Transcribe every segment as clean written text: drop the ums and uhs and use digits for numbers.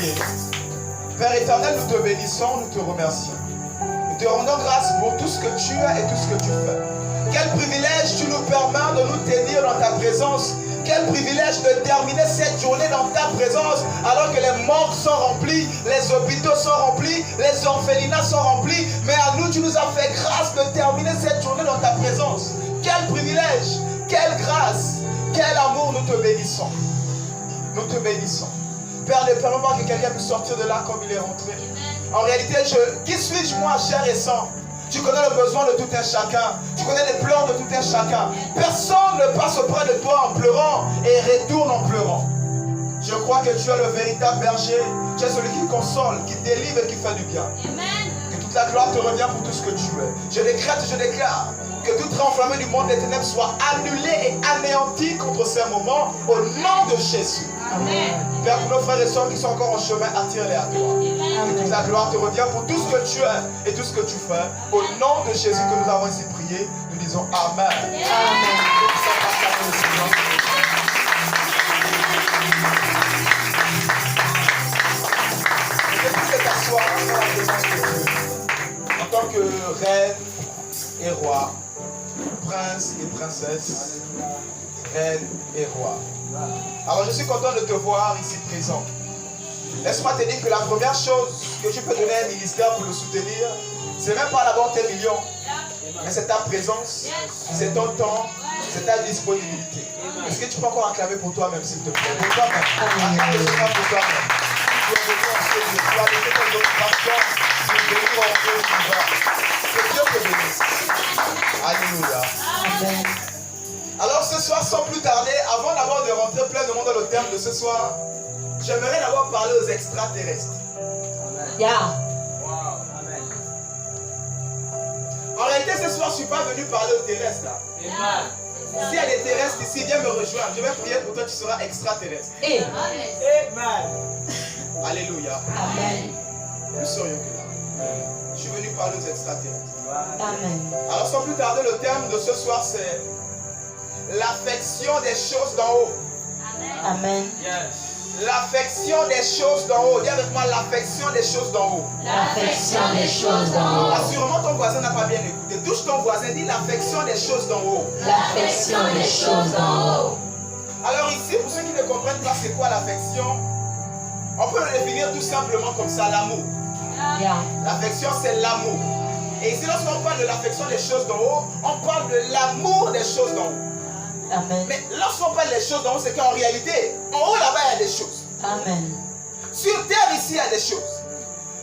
prier. Père éternel, nous te bénissons, nous te remercions. Nous te rendons grâce pour tout ce que tu as et tout ce que tu fais. Quel privilège tu nous permets de nous tenir dans ta présence. Quel privilège de terminer cette journée dans ta présence alors que les morgues sont remplies, les hôpitaux sont remplis, les orphelinats sont remplis. Mais à nous, tu nous as fait grâce de terminer cette journée dans ta présence. Quel privilège, quelle grâce, quel amour, nous te bénissons. Nous te bénissons. Père, ne permets pas que quelqu'un puisse sortir de là comme il est rentré. En réalité, qui suis-je moi, chair et sang? Tu connais le besoin de tout un chacun. Tu connais les pleurs de tout un chacun. Personne ne passe auprès de toi en pleurant et retourne en pleurant. Je crois que tu es le véritable berger. Tu es celui qui console, qui délivre et qui fait du bien. Amen. Que toute la gloire te revient pour tout ce que tu es. Je décrète, je déclare que toute enflammée du monde des ténèbres soit annulée et anéantie contre ces moments au nom de Jésus. Amen. Père, pour nos frères et sœurs qui sont encore en chemin, attire-les à toi. Que toute la gloire te revient pour tout ce que tu es et tout ce que tu fais. Au nom de Jésus que nous avons ainsi prié, nous disons Amen. Amen. En tant que reine et roi, prince et princesse, reine et roi. Alors je suis content de te voir ici présent. Laisse-moi te dire que la première chose que tu peux donner à un ministère pour le soutenir, c'est même pas d'abord tes millions, mais c'est ta présence, c'est ton temps, c'est ta disponibilité. Est-ce que tu peux encore acclamer pour toi-même, s'il te plaît? Pour toi-même. Acclame le Seigneur pour toi-même. Tu as venu en ce lieu, tu as laissé ton occupation, tu es venu en ce lieu. Que Dieu te bénisse. Alléluia. Amen. Alors ce soir, sans plus tarder, avant d'abord de rentrer pleinement dans le thème de ce soir, j'aimerais d'abord parler aux extraterrestres. Yeah. En réalité, ce soir, je ne suis pas venu parler aux terrestres. Là. S'il y a des terrestres ici, viens me rejoindre. Je vais prier pour toi, tu seras extraterrestre. Amen. Alléluia. Amen. Plus sérieux que là. Je suis venu parler aux extraterrestres. Amen. Alors sans plus tarder, le thème de ce soir, c'est l'affection des choses d'en haut. Amen. L'affection des choses d'en haut. Dis avec moi, l'affection des choses d'en haut. L'affection des choses d'en haut. Assurément, ton voisin n'a pas bien écouté. Touche ton voisin, dis l'affection des choses d'en haut. L'affection des choses d'en haut. Alors ici, pour ceux qui ne comprennent pas c'est quoi l'affection, on peut le définir tout simplement comme ça, l'amour. Yeah. L'affection, c'est l'amour. Et ici, lorsqu'on parle de l'affection des choses d'en haut, on parle de l'amour des choses d'en haut. Amen. Mais lorsqu'on parle des choses d'en haut, c'est qu'en réalité, en haut là-bas, il y a des choses. Amen. Sur terre, ici, il y a des choses.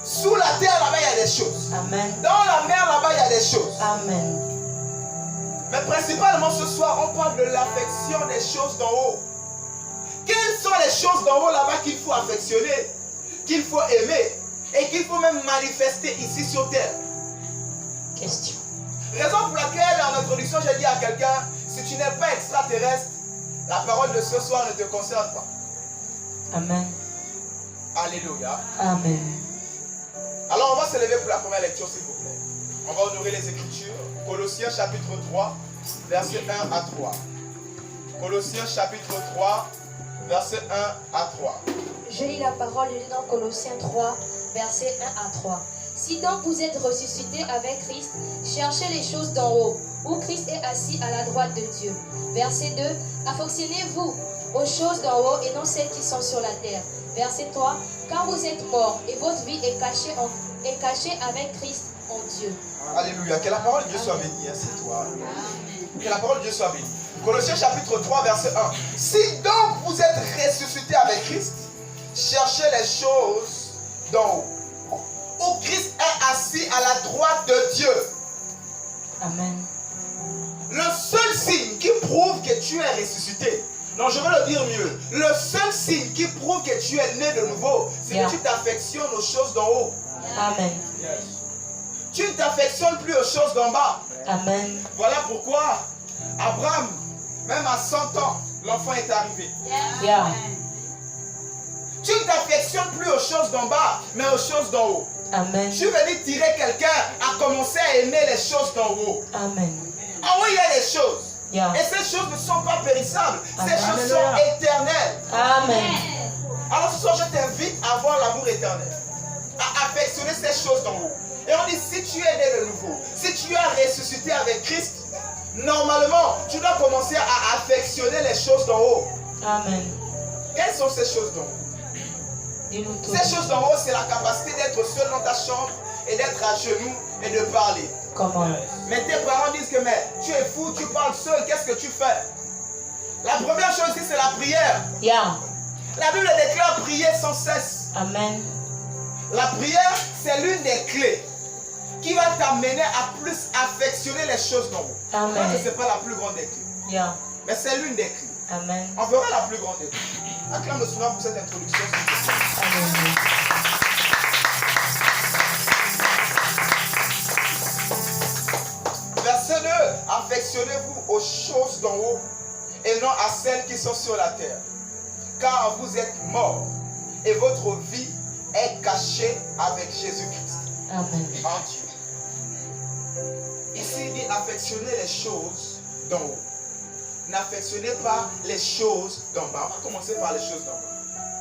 Sous la terre, là-bas, il y a des choses. Amen. Dans la mer, là-bas, il y a des choses. Amen. Mais principalement, ce soir, on parle de l'affection des choses d'en haut. Quelles sont les choses d'en haut là-bas qu'il faut affectionner, qu'il faut aimer et qu'il faut même manifester ici sur terre? Question. Raison pour laquelle, en introduction, j'ai dit à quelqu'un, si tu n'es pas extraterrestre, la parole de ce soir ne te concerne pas. Amen. Alléluia. Amen. Alors, on va se lever pour la première lecture, s'il vous plaît. On va honorer les Écritures. Colossiens chapitre 3, versets 1 à 3. Colossiens chapitre 3, versets 1 à 3. Je lis la parole, je lis dans Colossiens 3, versets 1 à 3. Si donc vous êtes ressuscités avec Christ, cherchez les choses d'en haut, où Christ est assis à la droite de Dieu. Verset 2. Affectionnez-vous aux choses d'en haut et non celles qui sont sur la terre. Verset 3. Car vous êtes morts et votre vie est cachée avec Christ en Dieu. Alléluia. Que la parole de Dieu soit bénie. C'est toi. Que la parole de Dieu soit bénie. Colossiens chapitre 3, verset 1. Si donc vous êtes ressuscités avec Christ, cherchez les choses d'en haut, où Christ est assis à la droite de Dieu. Amen. Le seul signe qui prouve que tu es ressuscité, non, je vais le dire mieux, le seul signe qui prouve que tu es né de nouveau, c'est que tu t'affectionnes aux choses d'en haut. Amen. Tu ne t'affectionnes plus aux choses d'en bas. Amen. Voilà pourquoi Abraham, même à 100 ans, l'enfant est arrivé. Yeah. Tu ne t'affectionnes plus aux choses d'en bas, mais aux choses d'en haut. Amen. Tu es venu tirer quelqu'un à commencer à aimer les choses d'en haut. Amen. En haut, il y a des choses. Yeah. Et ces choses ne sont pas périssables. Ces Amen. choses sont éternelles. Amen. Alors ce soir, je t'invite à avoir l'amour l'amour éternel, à affectionner ces choses d'en haut. Et on dit, si tu es né de nouveau, si tu as ressuscité avec Christ, normalement, tu dois commencer à affectionner les choses d'en haut. Amen. Quelles sont ces choses d'en haut? Dis-nous tout. Ces choses d'en haut, c'est la capacité d'être seul dans ta chambre et d'être à genoux et de parler. Comment? Mais tes parents disent que mais tu es fou, tu parles seul, qu'est-ce que tu fais? La première chose ici, c'est la prière. Yeah. La Bible déclare prier sans cesse. Amen. La prière, c'est l'une des clés qui va t'amener à plus affectionner les choses d'en haut. Amen. Moi, ce n'est pas la plus grande des clés, Yeah. mais c'est l'une des clés. Amen. On verra la plus grande des clés. Acclame le Seigneur pour cette introduction. Amen. Verset 2. Affectionnez-vous aux choses d'en haut et non à celles qui sont sur la terre. Car vous êtes morts et votre vie est cachée avec Jésus-Christ Amen. en Dieu. Ici, il dit affectionnez les choses d'en haut. N'affectionnez pas les choses d'en bas. On va commencer par les choses d'en bas.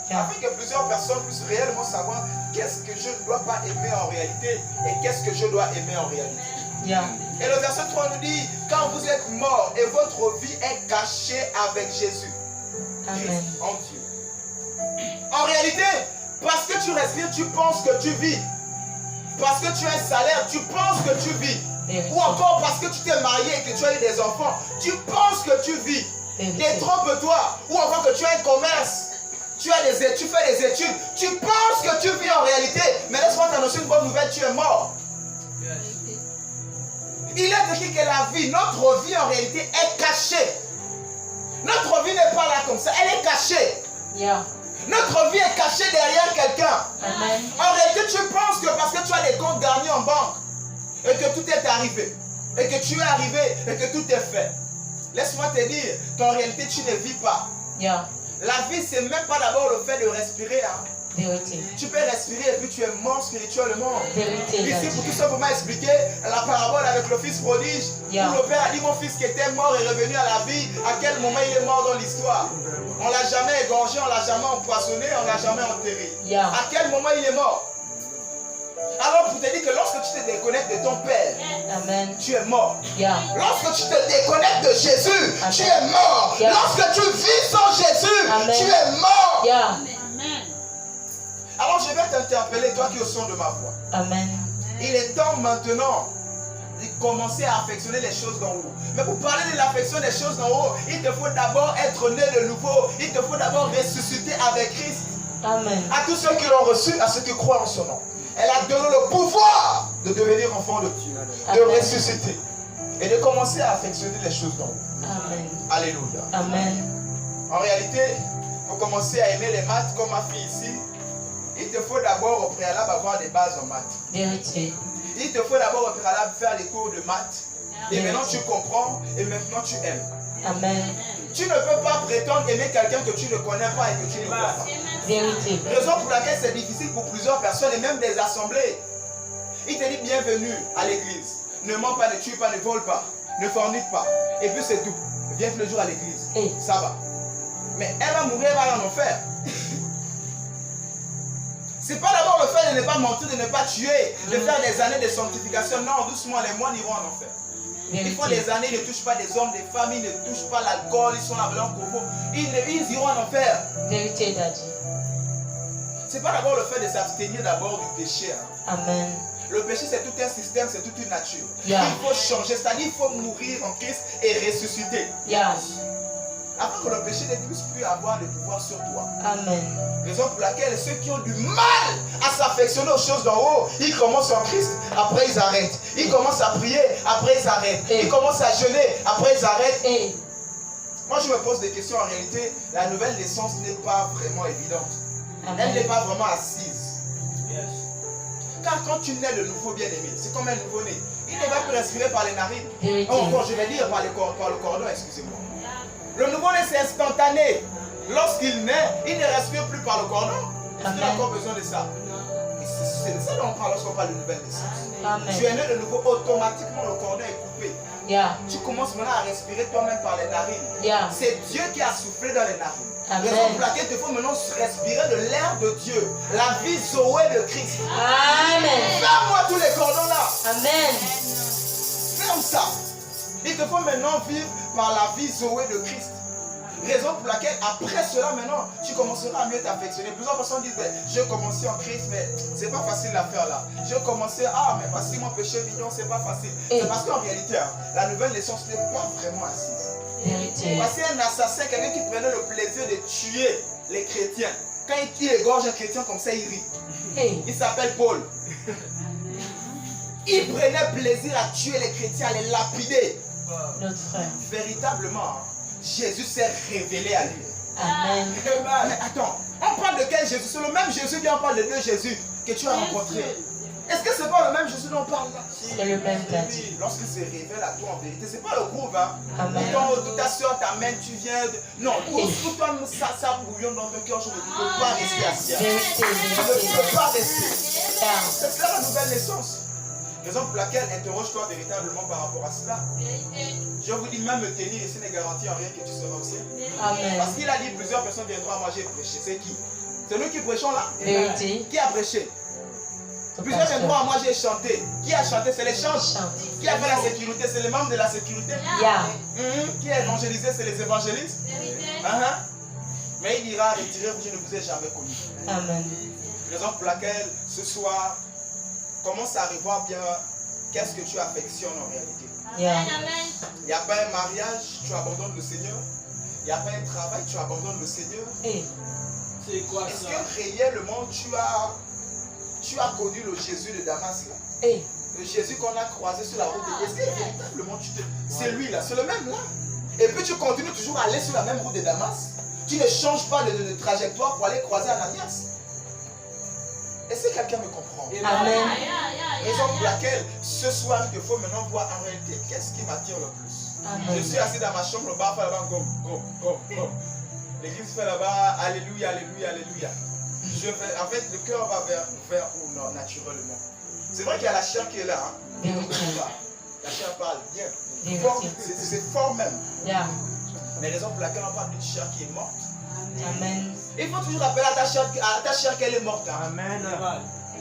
Yeah. Afin que plusieurs personnes puissent réellement savoir qu'est-ce que je ne dois pas aimer en réalité et qu'est-ce que je dois aimer en réalité. Yeah. Et le verset 3 nous dit, quand vous êtes morts et votre vie est cachée avec Jésus Amen. en Dieu. En réalité, parce que tu respires, tu penses que tu vis. Parce que tu as un salaire, tu penses que tu vis. Vérité. Ou encore parce que tu t'es marié et que tu as eu des enfants, tu penses que tu vis. Vérité. Détrompe-toi. Ou encore que tu as un commerce. Tu as des études, tu fais des études. Tu penses que tu vis en réalité. Mais laisse-moi t'annoncer une bonne nouvelle, tu es mort. Il est écrit que la vie, notre vie en réalité est cachée. Notre vie n'est pas là comme ça, elle est cachée. Yeah. Notre vie est cachée derrière quelqu'un. Amen. En réalité, tu penses que parce que tu as des comptes garnis en banque et que tout est arrivé, et que tu es arrivé et que tout est fait. Laisse-moi te dire qu'en réalité, tu ne vis pas. Yeah. La vie, c'est même pas d'abord le fait de respirer. Hein. Vérité. Tu peux respirer et puis tu es mort spirituellement. Vérité. Ici, pour tout simplement expliquer la parabole avec le fils prodige, Yeah. où le père a dit mon fils qui était mort est revenu à la vie. À quel moment il est mort dans l'histoire? On l'a jamais égorgé, on l'a jamais empoisonné, on l'a jamais enterré. Yeah. À quel moment il est mort? Alors pour te dire que lorsque tu te déconnectes de ton père, Amen. tu es mort. Yeah. Lorsque tu te déconnectes de Jésus, Amen. tu es mort. Yeah. Lorsque tu vis sans Jésus, Amen. tu es mort. Yeah. Alors je vais t'interpeller, toi qui es au son de ma voix. Amen. Il est temps maintenant de commencer à affectionner les choses d'en haut. Mais pour parler de l'affection des choses d'en haut, il te faut d'abord être né de nouveau. Il te faut d'abord ressusciter avec Christ. Amen. À tous ceux qui l'ont reçu, à ceux qui croient en son nom. Elle a donné le pouvoir de devenir enfant de Dieu, de Amen. ressusciter et de commencer à affectionner les choses d'en haut. Amen. Alléluia. Amen. En réalité, pour commencer à aimer les maths comme ma fille ici, il te faut d'abord au préalable avoir des bases en maths. Vérité. Il te faut d'abord au préalable faire les cours de maths. Et Vérité. maintenant tu comprends et maintenant tu aimes. Amen. Tu ne peux pas prétendre aimer quelqu'un que tu ne connais pas et que tu ne vois pas. Vérité. Raison pour laquelle c'est difficile pour plusieurs personnes et même des assemblées. Il te dit bienvenue à l'église. Ne mens pas, ne tue pas, ne vole pas, ne fornique pas. Et puis c'est tout. Viens tous les jours à l'église. Hey. Ça va. Mais elle va mourir, elle va aller en enfer. C'est pas d'abord le fait de ne pas mentir, de ne pas tuer, de faire des années de sanctification. Non, doucement, les moines iront en enfer. Ils font des années, ils ne touchent pas des hommes, des femmes, ils ne touchent pas l'alcool, ils sont là blanc coco. Ils iront en enfer. Vérité, Daddy. C'est pas d'abord le fait de s'abstenir d'abord du péché. Hein. Amen. Le péché, c'est tout un système, c'est toute une nature. Yeah. Il faut changer, c'est-à-dire il faut mourir en Christ et ressusciter. Yeah. Afin que le péché ne puisse plus avoir de pouvoir sur toi. Amen. Raison pour laquelle ceux qui ont du mal à s'affectionner aux choses d'en haut, ils commencent en Christ, après ils arrêtent. Ils commencent à prier, après ils arrêtent. Et- Ils commencent à jeûner, après ils arrêtent. Et Moi je me pose des questions en réalité. La nouvelle naissance n'est pas vraiment évidente. Elle n'est Amen. pas vraiment assise. Car quand tu nais de nouveau bien-aimé, c'est comme un nouveau-né. Il ne va plus respirer par les narines. Vérité. Oh, encore, je vais dire par le cordon, excusez-moi. Le nouveau-né, c'est instantané. Lorsqu'il naît, il ne respire plus par le cordon. Est-ce qu'il a Amen. encore besoin de ça? Et c'est de ça dont on parle lorsqu'on parle de nouvelle naissance. Amen. Tu es né de nouveau, automatiquement le cordon est coupé. Yeah. Tu commences maintenant à respirer toi-même par les narines. Yeah. C'est Dieu qui a soufflé dans les narines. Amen. Raison pour laquelle il te faut maintenant respirer de l'air de Dieu. La vie Zoé de Christ. Amen. Ferme-moi tous les cordons là. Amen. Ferme ça. Il te faut maintenant vivre par la vie Zoé de Christ. Raison pour laquelle après cela maintenant tu commenceras à mieux t'affectionner. Plusieurs personnes disent j'ai commencé en Christ mais c'est pas facile à faire là. J'ai commencé mais parce que mon péché mignon c'est pas facile. C'est parce qu'en réalité la nouvelle naissance n'est pas vraiment assise. Vérité. Voici un assassin, quelqu'un qui prenait le plaisir de tuer les chrétiens. Quand il égorge un chrétien comme ça, il rit. Hey. Il s'appelle Paul. Il prenait plaisir à tuer les chrétiens, à les lapider. Notre frère. Véritablement, Jésus s'est révélé à lui. Amen. Mais attends, on parle de quel Jésus? C'est le même Jésus, bien on parle de deux Jésus que tu as rencontrés. Est-ce que c'est pas le même Jésus dont on parle là? C'est le même Daddy. Lorsqu'il se révèle à toi en vérité, c'est pas le groupe, hein? Amen. Quand ta soeur t'amène, tu viens de... Non, pour toi, ça bouillonne dans ton cœur, je ne peux pas rester assis. Vérité, Je ne vérité. peux pas rester. Yeah. C'est cela la nouvelle naissance. Raison pour laquelle interroge-toi véritablement par rapport à cela. Je vous dis, même me tenir ici n'est garanti en rien que tu seras au ciel. Amen. Parce qu'il a dit plusieurs personnes viendront à moi, j'ai prêché. C'est qui? C'est nous qui prêchons là? Vérité. Qui a prêché? Ton Plusieurs pasteur. viendront à moi, j'ai chanté. Qui a chanté? C'est les chants. Chante. Qui a fait la sécurité? C'est les membres de la sécurité. Yeah. Qui a évangélisé? C'est les évangélistes. Mais il ira retirer, je ne vous ai jamais connu. Amen. Raison pour laquelle ce soir, commence à revoir bien qu'est-ce que tu affectionnes en réalité. Yeah. Il n'y a pas un mariage, tu abandonnes le Seigneur. Il n'y a pas un travail, tu abandonnes le Seigneur. Hey. C'est quoi Est-ce ça? que réellement tu as connu le Jésus de Damas là? Hey. Le Jésus qu'on a croisé sur la route de Est-ce que véritablement c'est lui là, c'est le même là? Et puis tu continues toujours à aller sur la même route de Damas. Tu ne changes pas de trajectoire pour aller croiser Ananias. Est-ce que quelqu'un me comprend? Amen. Raison pour laquelle ce soir il te faut maintenant voir en réalité qu'est-ce qui m'attire le plus. Amen. Je suis assis dans ma chambre, le bar fait là-bas, go. L'église fait là-bas, alléluia, alléluia, alléluia. En fait, le cœur va vers où non, naturellement. C'est vrai qu'il y a la chair qui est là. Hein. Vérité. La chair parle bien. Vérité. Fort, c'est fort même. Yeah. Mais raison pour laquelle on parle d'une chair qui est morte. Amen. Il faut toujours rappeler à ta chair qu'elle est morte. Hein. Amen.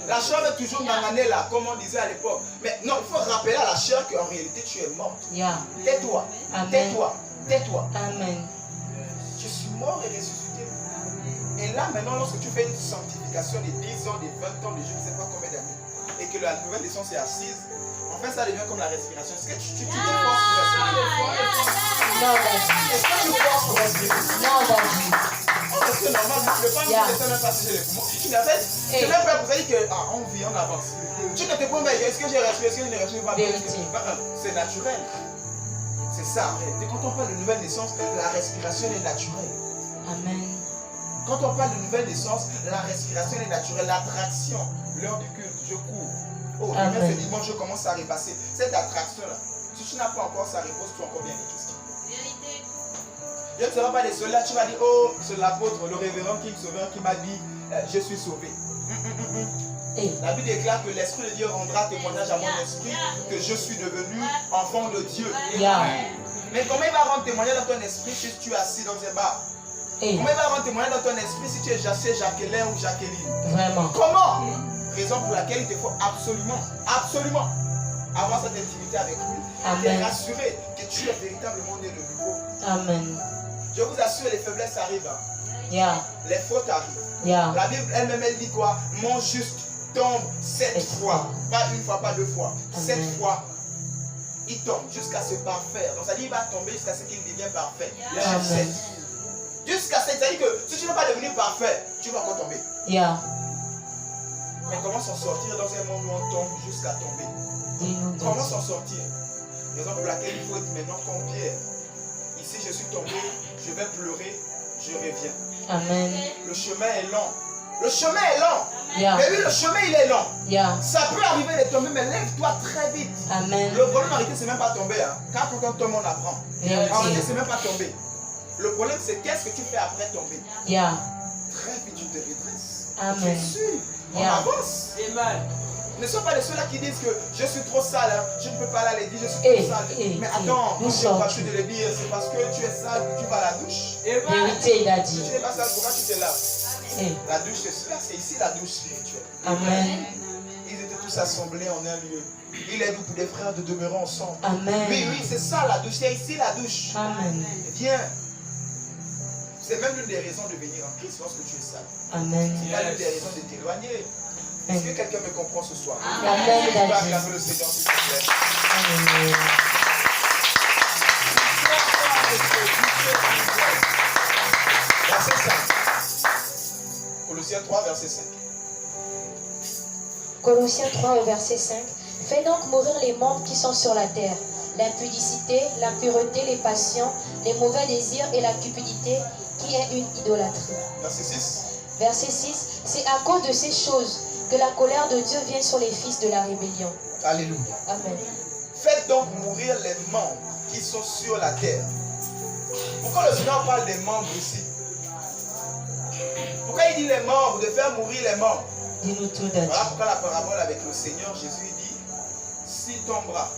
La chair est toujours nananée là, comme on disait à l'époque. Mais non, il faut rappeler à la chair qu'en réalité tu es morte. Yeah. Tais-toi. Amen. Tais-toi. Tais-toi. Amen. Je suis mort et ressuscité. Et là maintenant, lorsque tu fais une sanctification de 10 ans, de 20 ans, de je ne sais pas combien d'années, et que la nouvelle naissance est assise, en fait ça devient comme la respiration. Est-ce que tu te forces pour respirer? Non, Daddy. Est-ce que tu forces pour respirer? Non, Daddy. Parce que normalement, le pas Yeah. ne sait même pas si j'ai les poumons. Tu n'as fait, c'est même pas pour ça que on vit, on avance. Tu ne te prends pas, est-ce que j'ai respiré, est-ce que je ne respire pas? Vérité. C'est naturel. C'est ça. Et quand on parle de nouvelle naissance, la respiration est naturelle. Amen. Quand on parle de nouvelle naissance, la respiration est naturelle. L'attraction, l'heure du culte, je cours. Oh, demain Amen. c'est dimanche, je commence à repasser. Cette attraction-là, si tu n'as pas encore sa réponse, tu as encore bien des questions. Je ne serai pas des ceux-là, tu vas dire, oh, c'est l'apôtre, le révérend King Sauveur qui m'a dit, je suis sauvé. Hey. La Bible déclare que l'Esprit de Dieu rendra témoignage à mon esprit que je suis devenu enfant de Dieu. Yeah. Mais comment il va rendre témoignage dans ton esprit si tu es assis dans un bar? Hey. Comment il va rendre témoignage dans ton esprit si tu es Jacqueline ou Jacqueline? Vraiment. Comment? Raison pour laquelle il te faut absolument avoir cette intimité avec lui. Amen. Et rassurer que tu es véritablement né de nouveau. Amen. Je vous assure, les faiblesses arrivent. Hein. Yeah. Les fautes arrivent. Yeah. La Bible elle-même, elle dit quoi? Mon juste tombe 7 fois. Pas une fois, pas 2 fois. 7 Amen. fois. Il tombe jusqu'à se parfaire. Donc ça dit qu'il va tomber jusqu'à ce qu'il devienne parfait. Amen. 7. Jusqu'à 7. Ça dit que si tu ne veux pas devenir parfait, tu vas encore tomber. Yeah. Mais comment s'en sortir dans un monde où on tombe jusqu'à tomber? Dis-nous, Comment Daddy. s'en sortir? Raison pour laquelle il faut être maintenant comme Pierre. Ici je suis tombé, je vais pleurer, je reviens. Amen. Le chemin est long. Le chemin est long. Yeah. Mais oui, le chemin il est long. Yeah. Ça peut arriver de tomber, mais lève-toi très vite. Amen. Le problème en réalité, c'est même pas tomber. Hein. Quand on tombe, on apprend. Vérité. En réalité, c'est même pas tomber. Le problème, c'est qu'est-ce que tu fais après tomber. Yeah. Très vite, tu te redresses. Amen. Tu suis. On Yeah. avance. Amen. Ne sois pas de ceux-là qui disent que je suis trop sale, hein, je ne peux pas aller à l'église, je suis trop sale. Mais attends, nous je n'ai pas sortons. pu de le dire, c'est parce que tu es sale que tu vas à la douche. Vérité, il a Si dit. tu n'es pas sale, pourquoi tu te laves? Eh, La douche, c'est cela, c'est ici la douche spirituelle. Amen. Ils étaient tous assemblés en un lieu. Il est doux pour des frères de demeurer ensemble. Amen. Oui, oui, c'est ça la douche, c'est ici la douche. Amen. Viens. C'est même l'une des raisons de venir en Christ lorsque tu es sale. Amen. C'est l'une des raisons de t'éloigner. Est-ce que quelqu'un me comprend ce soir? Amen. Tu peux acclamer le Seigneur, s'il te plaît. Amen. Verset 5. Colossiens 3, verset 5. Colossiens 3 au verset 5. Fais donc mourir les membres qui sont sur la terre, l'impudicité, l'impureté, les passions, les mauvais désirs et la cupidité, qui est une idolâtrie. Verset 6. Verset 6. C'est à cause de ces choses que la colère de Dieu vient sur les fils de la rébellion. Alléluia. Amen. Faites donc mourir les membres qui sont sur la terre. Pourquoi le Seigneur parle des membres ici? Pourquoi il dit les membres, de faire mourir les membres? Dis-nous tout, Daddy. Voilà pourquoi la parabole avec le Seigneur Jésus dit, si ton bras,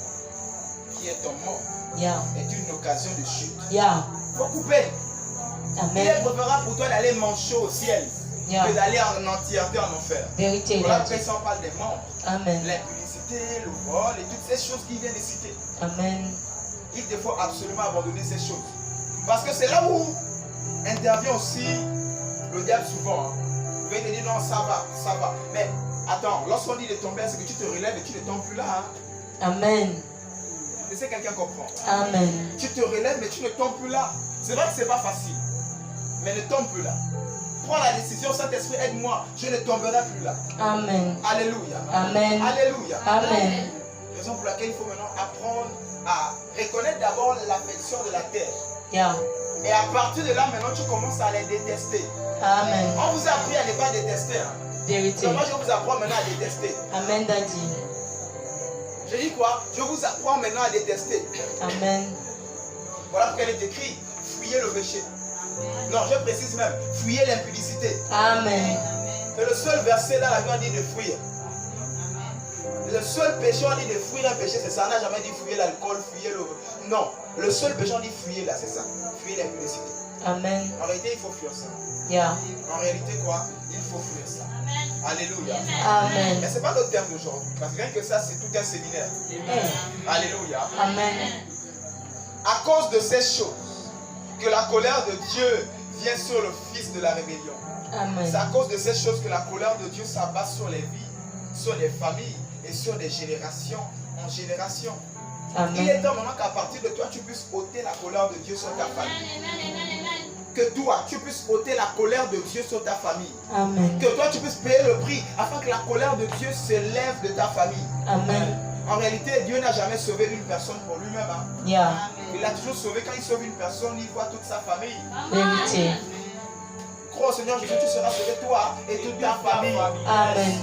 qui est ton membre, Yeah. est une occasion de chute, Yeah. il faut couper. Il est Amen. préférable pour toi d'aller mancher au ciel Yeah. que d'aller en entièreté en enfer. Vérité, il Voilà a pourquoi dit. il s'en parle des membres. Amen. L'impudicité, le vol et toutes ces choses qu'il vient de citer. Amen. Il te faut absolument abandonner ces choses. Parce que c'est là où intervient aussi le diable souvent. Hein. Vous pouvez te dire non, ça va. Mais attends, lorsqu'on dit de tomber, c'est que tu te relèves et tu ne tombes plus là. Hein. Amen. Laissez quelqu'un comprendre. Amen. Tu te relèves mais tu ne tombes plus là. C'est vrai que c'est pas facile. Mais ne tombe plus là. Prends la décision, Saint-Esprit, aide-moi. Je ne tomberai plus là. Amen. Alléluia. Amen. Alléluia. Amen. Raison pour laquelle il faut maintenant apprendre à reconnaître d'abord l'affection de la terre. Yeah. Et à partir de là, maintenant, tu commences à les détester. Amen. On vous a appris à ne pas détester. Hein. Vérité. Donc moi, je vous apprends maintenant à détester. Amen, Daddy. Je dis quoi? Je vous apprends maintenant à détester. Amen. Voilà pourquoi il est écrit, fuyez le péché. Non, je précise même, fuyez l'impudicité. Amen. C'est le seul verset là, la Bible dit de fuir. Le seul péché, on dit de fuir un péché, c'est ça. On n'a jamais dit fuyer l'alcool, fuyer le... Non, le seul péché, on dit fuyer là, c'est ça. Fuyer l'impudicité. Amen. En réalité, il faut fuir ça. Yeah. En réalité, quoi? Il faut fuir ça. Alléluia. Amen. Mais ce n'est pas notre terme d'aujourd'hui. Parce que rien que ça, c'est tout un séminaire. Eh. Alléluia. Amen. À cause de ces choses, que la colère de Dieu vient sur le fils de la rébellion. C'est Amen. à cause de ces choses que la colère de Dieu s'abat sur les vies, sur les familles et sur des générations en génération. Il est Amen. temps maintenant qu'à partir de toi, tu puisses ôter la colère de Dieu sur ta famille. Que toi, tu puisses ôter la colère de Dieu sur ta famille. Amen. Que toi, tu puisses payer le prix afin que la colère de Dieu s'élève de ta famille. Amen. En réalité, Dieu n'a jamais sauvé une personne pour lui-même. Hein. Yeah. Il a toujours sauvé. Quand il sauve une personne, il voit toute sa famille. Vérité. Crois au Seigneur Jésus, tu seras sauvé toi et toute ta famille. Amen.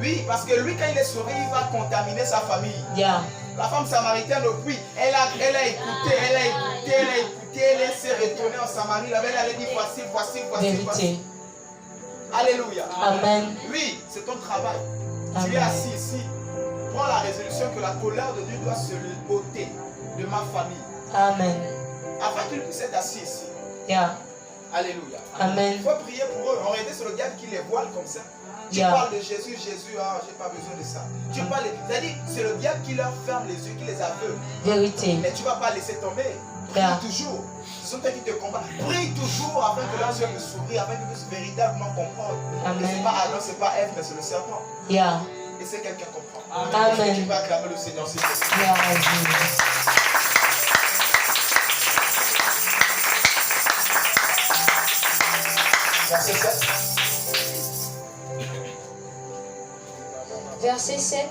Oui, parce que lui, quand il est sauvé, il va contaminer sa famille. Yeah. La femme samaritaine, puis, elle a écouté, elle s'est retournée en Samarie. La belle, elle a dit voici. Vérité. Alléluia. Amen. Oui, c'est ton travail. Tu Amen. es assis ici. Prends la résolution que la colère de Dieu doit se ôter de ma famille. Amen. Afin qu'il puisse être assis ici. Yeah. Alléluia. Amen. Il faut prier pour eux. En réalité, c'est le diable qui les voile comme ça. Tu Yeah. parles de Jésus, ah, j'ai pas besoin de ça. Tu parles, c'est-à-dire, c'est le diable qui leur ferme les yeux, qui les aveugle. Vérité. Mais tu ne vas pas laisser tomber. Prie Yeah. toujours. Ce sont eux qui te combattent. Prie toujours afin que leurs yeux puissent s'ouvrir, afin qu'ils puissent véritablement comprendre. Amen. Et c'est pas Adam, c'est pas Ève, mais c'est le serpent. Yeah. Et c'est quelqu'un qui comprend. Amen. Est-ce que tu peux acclamer le Seigneur, s'il te plaît? Yeah, Jesus. Verset 7. Verset 7.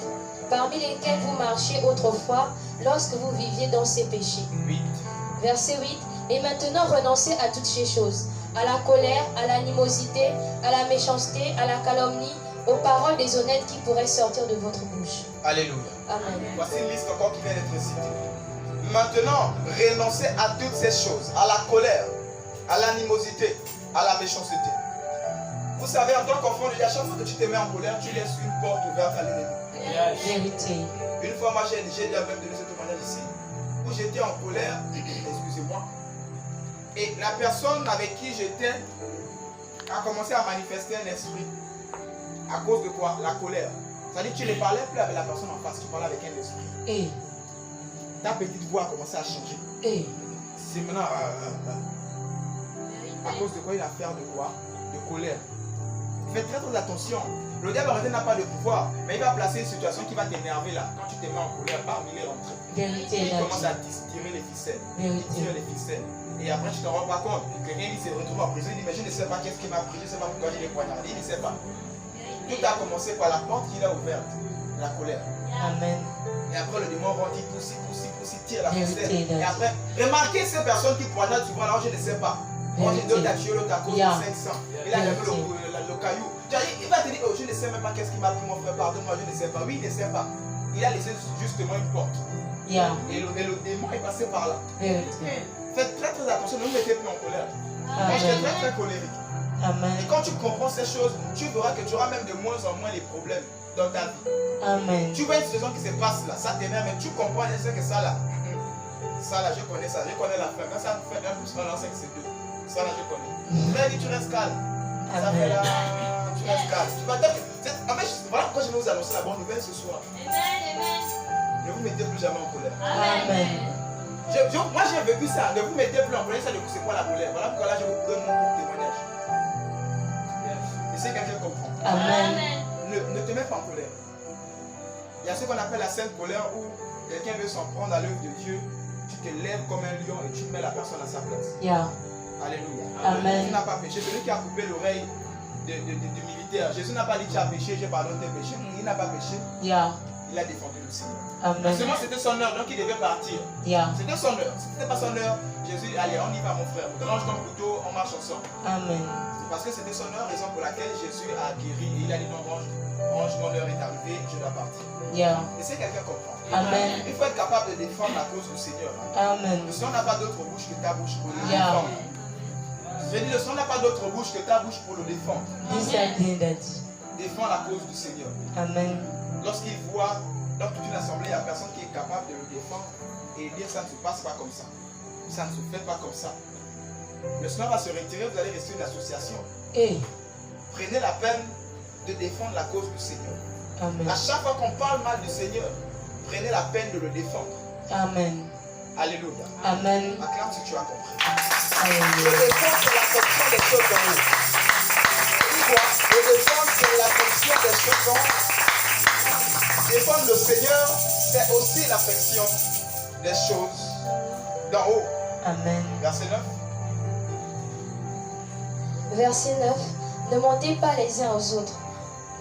Parmi lesquels vous marchiez autrefois lorsque vous viviez dans ces péchés. 8. Verset 8. Et maintenant renoncez à toutes ces choses, à la colère, à l'animosité, à la méchanceté, à la calomnie, aux paroles déshonnêtes qui pourraient sortir de votre bouche. Alléluia. Amen. Voici une liste encore qui vient d'être citée. Maintenant, renoncez à toutes ces choses, à la colère, à l'animosité, à la méchanceté. Vous savez, en tant qu'enfant de Dieu, à chaque fois que tu te mets en colère, tu laisses une porte ouverte à l'ennemi. Vérité. Une fois, moi, j'ai déjà même donné ce témoignage ici, où j'étais en colère, excusez-moi, et la personne avec qui j'étais a commencé à manifester un esprit. À cause de quoi? La colère. C'est-à-dire que tu ne parlais plus avec la personne en face, tu parlais avec un esprit. Et, Ta petite voix a commencé à changer. et, C'est maintenant à cause de quoi il a fait de quoi? De colère. Fais très très attention. Le diable en réalité n'a pas de pouvoir, mais il va placer une situation qui va t'énerver là. Quand tu te mets en colère, bam, il est rentré. vérité, Il commence à Daddy. tirer les ficelles. Il Vérité. tire les ficelles. Et après, tu ne te rends pas compte. Quelqu'un il se retrouve en prison, il dit, mais je ne sais pas qu'est-ce qui m'a pris, je ne sais pas pourquoi il est poignardé, il ne sait pas. Tout a commencé par la porte qu'il a ouverte, la colère. Amen. Et après, le démon rentre, il pousse, tire la Vérité, ficelle. Daddy. Et après, remarquez ces personnes qui poignardent souvent, là, je ne sais pas. Moi, j'ai Vérité. deux tué l'autre à cause Yeah. de 500. Il a levé Vérité. le caillou. Il va te dire, oh, je ne sais même pas qu'est-ce qui m'a pris, mon frère, pardonne-moi, je ne sais pas. Oui, il ne sait pas. Il a laissé justement une porte. Yeah. Et le démon est passé par là. Vérité. Faites très très attention, ne vous mettez plus en colère. Moi, j'étais Amen. très très colérique. Et Amen. quand tu comprends ces choses, tu verras que tu auras même de moins en moins les problèmes dans ta vie. Amen. Tu vois une situation qui se passe là, ça t'énerve, mais tu comprends que ça là, je connais ça, je connais la fin. Quand ça fait 1 plus 1, c'est 2. Ça là, je connais. Très vite, tu restes calme. Ça fait là, tu restes calme. Tu vas en fait, voilà pourquoi je vais vous annoncer la bonne nouvelle ce soir. Ne vous mettez plus jamais en colère. Amen. Moi j'ai vécu ça, ne vous mettez plus en colère, ça c'est quoi la colère? Voilà pourquoi là je vous donne mon témoignage. Et c'est quelqu'un comprend. Amen. Ne te mets pas en colère. Il y a ce qu'on appelle la sainte colère où quelqu'un veut s'en prendre à l'œuvre de Dieu, tu te lèves comme un lion et tu mets la personne à sa place. Yeah. Alléluia. Amen. Tu n'as pas péché. Celui qui a coupé l'oreille du militaire, Jésus n'a pas dit tu as péché, j'ai pardonné tes péchés. Il n'a pas péché, Yeah. il a défendu le Seigneur. Amen. Seulement c'était son heure, donc il devait partir. Yeah. C'était son heure. Si ce n'était pas son heure, Jésus, allez, on y va mon frère. Range ton couteau, on marche ensemble. Amen. Parce que c'était son heure, raison pour laquelle Jésus a guéri. Et il a dit non, range, mon heure est arrivée, je dois partir. Yeah. Et c'est quelqu'un comprend. Amen. Il faut être capable de défendre la cause du Seigneur. Amen. Le Seigneur n'a pas d'autre bouche que ta bouche pour le Yeah. défendre. Je dis, le Seigneur n'a pas d'autre bouche que ta bouche pour le défendre. This again, Daddy. Défends la cause du Seigneur. Amen. Lorsqu'il voit dans toute une assemblée, il y a personne qui est capable de le défendre et dire ça ne se passe pas comme ça. Ça ne se fait pas comme ça. Le Seigneur va se retirer, vous allez rester une association. Hey. Prenez la peine de défendre la cause du Seigneur. Amen. À chaque fois qu'on parle mal du Seigneur, prenez la peine de le défendre. Amen. Alléluia. Amen. Acclame si tu as compris. Le Alléluia. défendre, c'est l'affection des choses en haut. Tu vois, le défendre, c'est l'affection des choses en haut. Défendre le Seigneur, c'est aussi l'affection des choses d'en haut. Amen. Verset 9. Verset 9. Ne mentez pas les uns aux autres,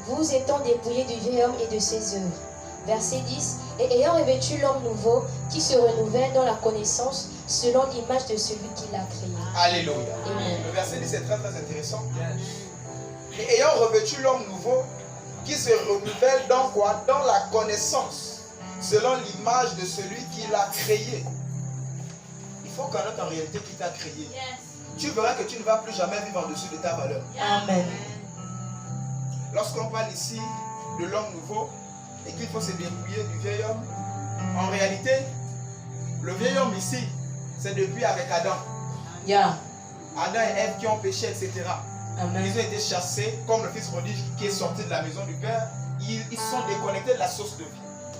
vous étant dépouillés du vieil homme et de ses œuvres. Verset 10. Et ayant revêtu l'homme nouveau, qui se renouvelle dans la connaissance, selon l'image de celui qui l'a créé. Alléluia. Amen. Le verset 10 est très très intéressant. Et ayant revêtu l'homme nouveau, qui se renouvelle dans quoi? Dans la connaissance, selon l'image de celui qui l'a créé. Il faut connaître en réalité qui t'a créé. Tu verras que tu ne vas plus jamais vivre en dessous de ta valeur. Amen. Lorsqu'on parle ici de l'homme nouveau et qu'il faut se dépouiller du vieil homme, en réalité, le vieil homme ici, c'est depuis avec Adam. Yeah. Adam et Ève qui ont péché, etc. Amen. Ils ont été chassés, comme le fils prodige qui est sorti de la maison du Père. Ils sont déconnectés de la source de vie.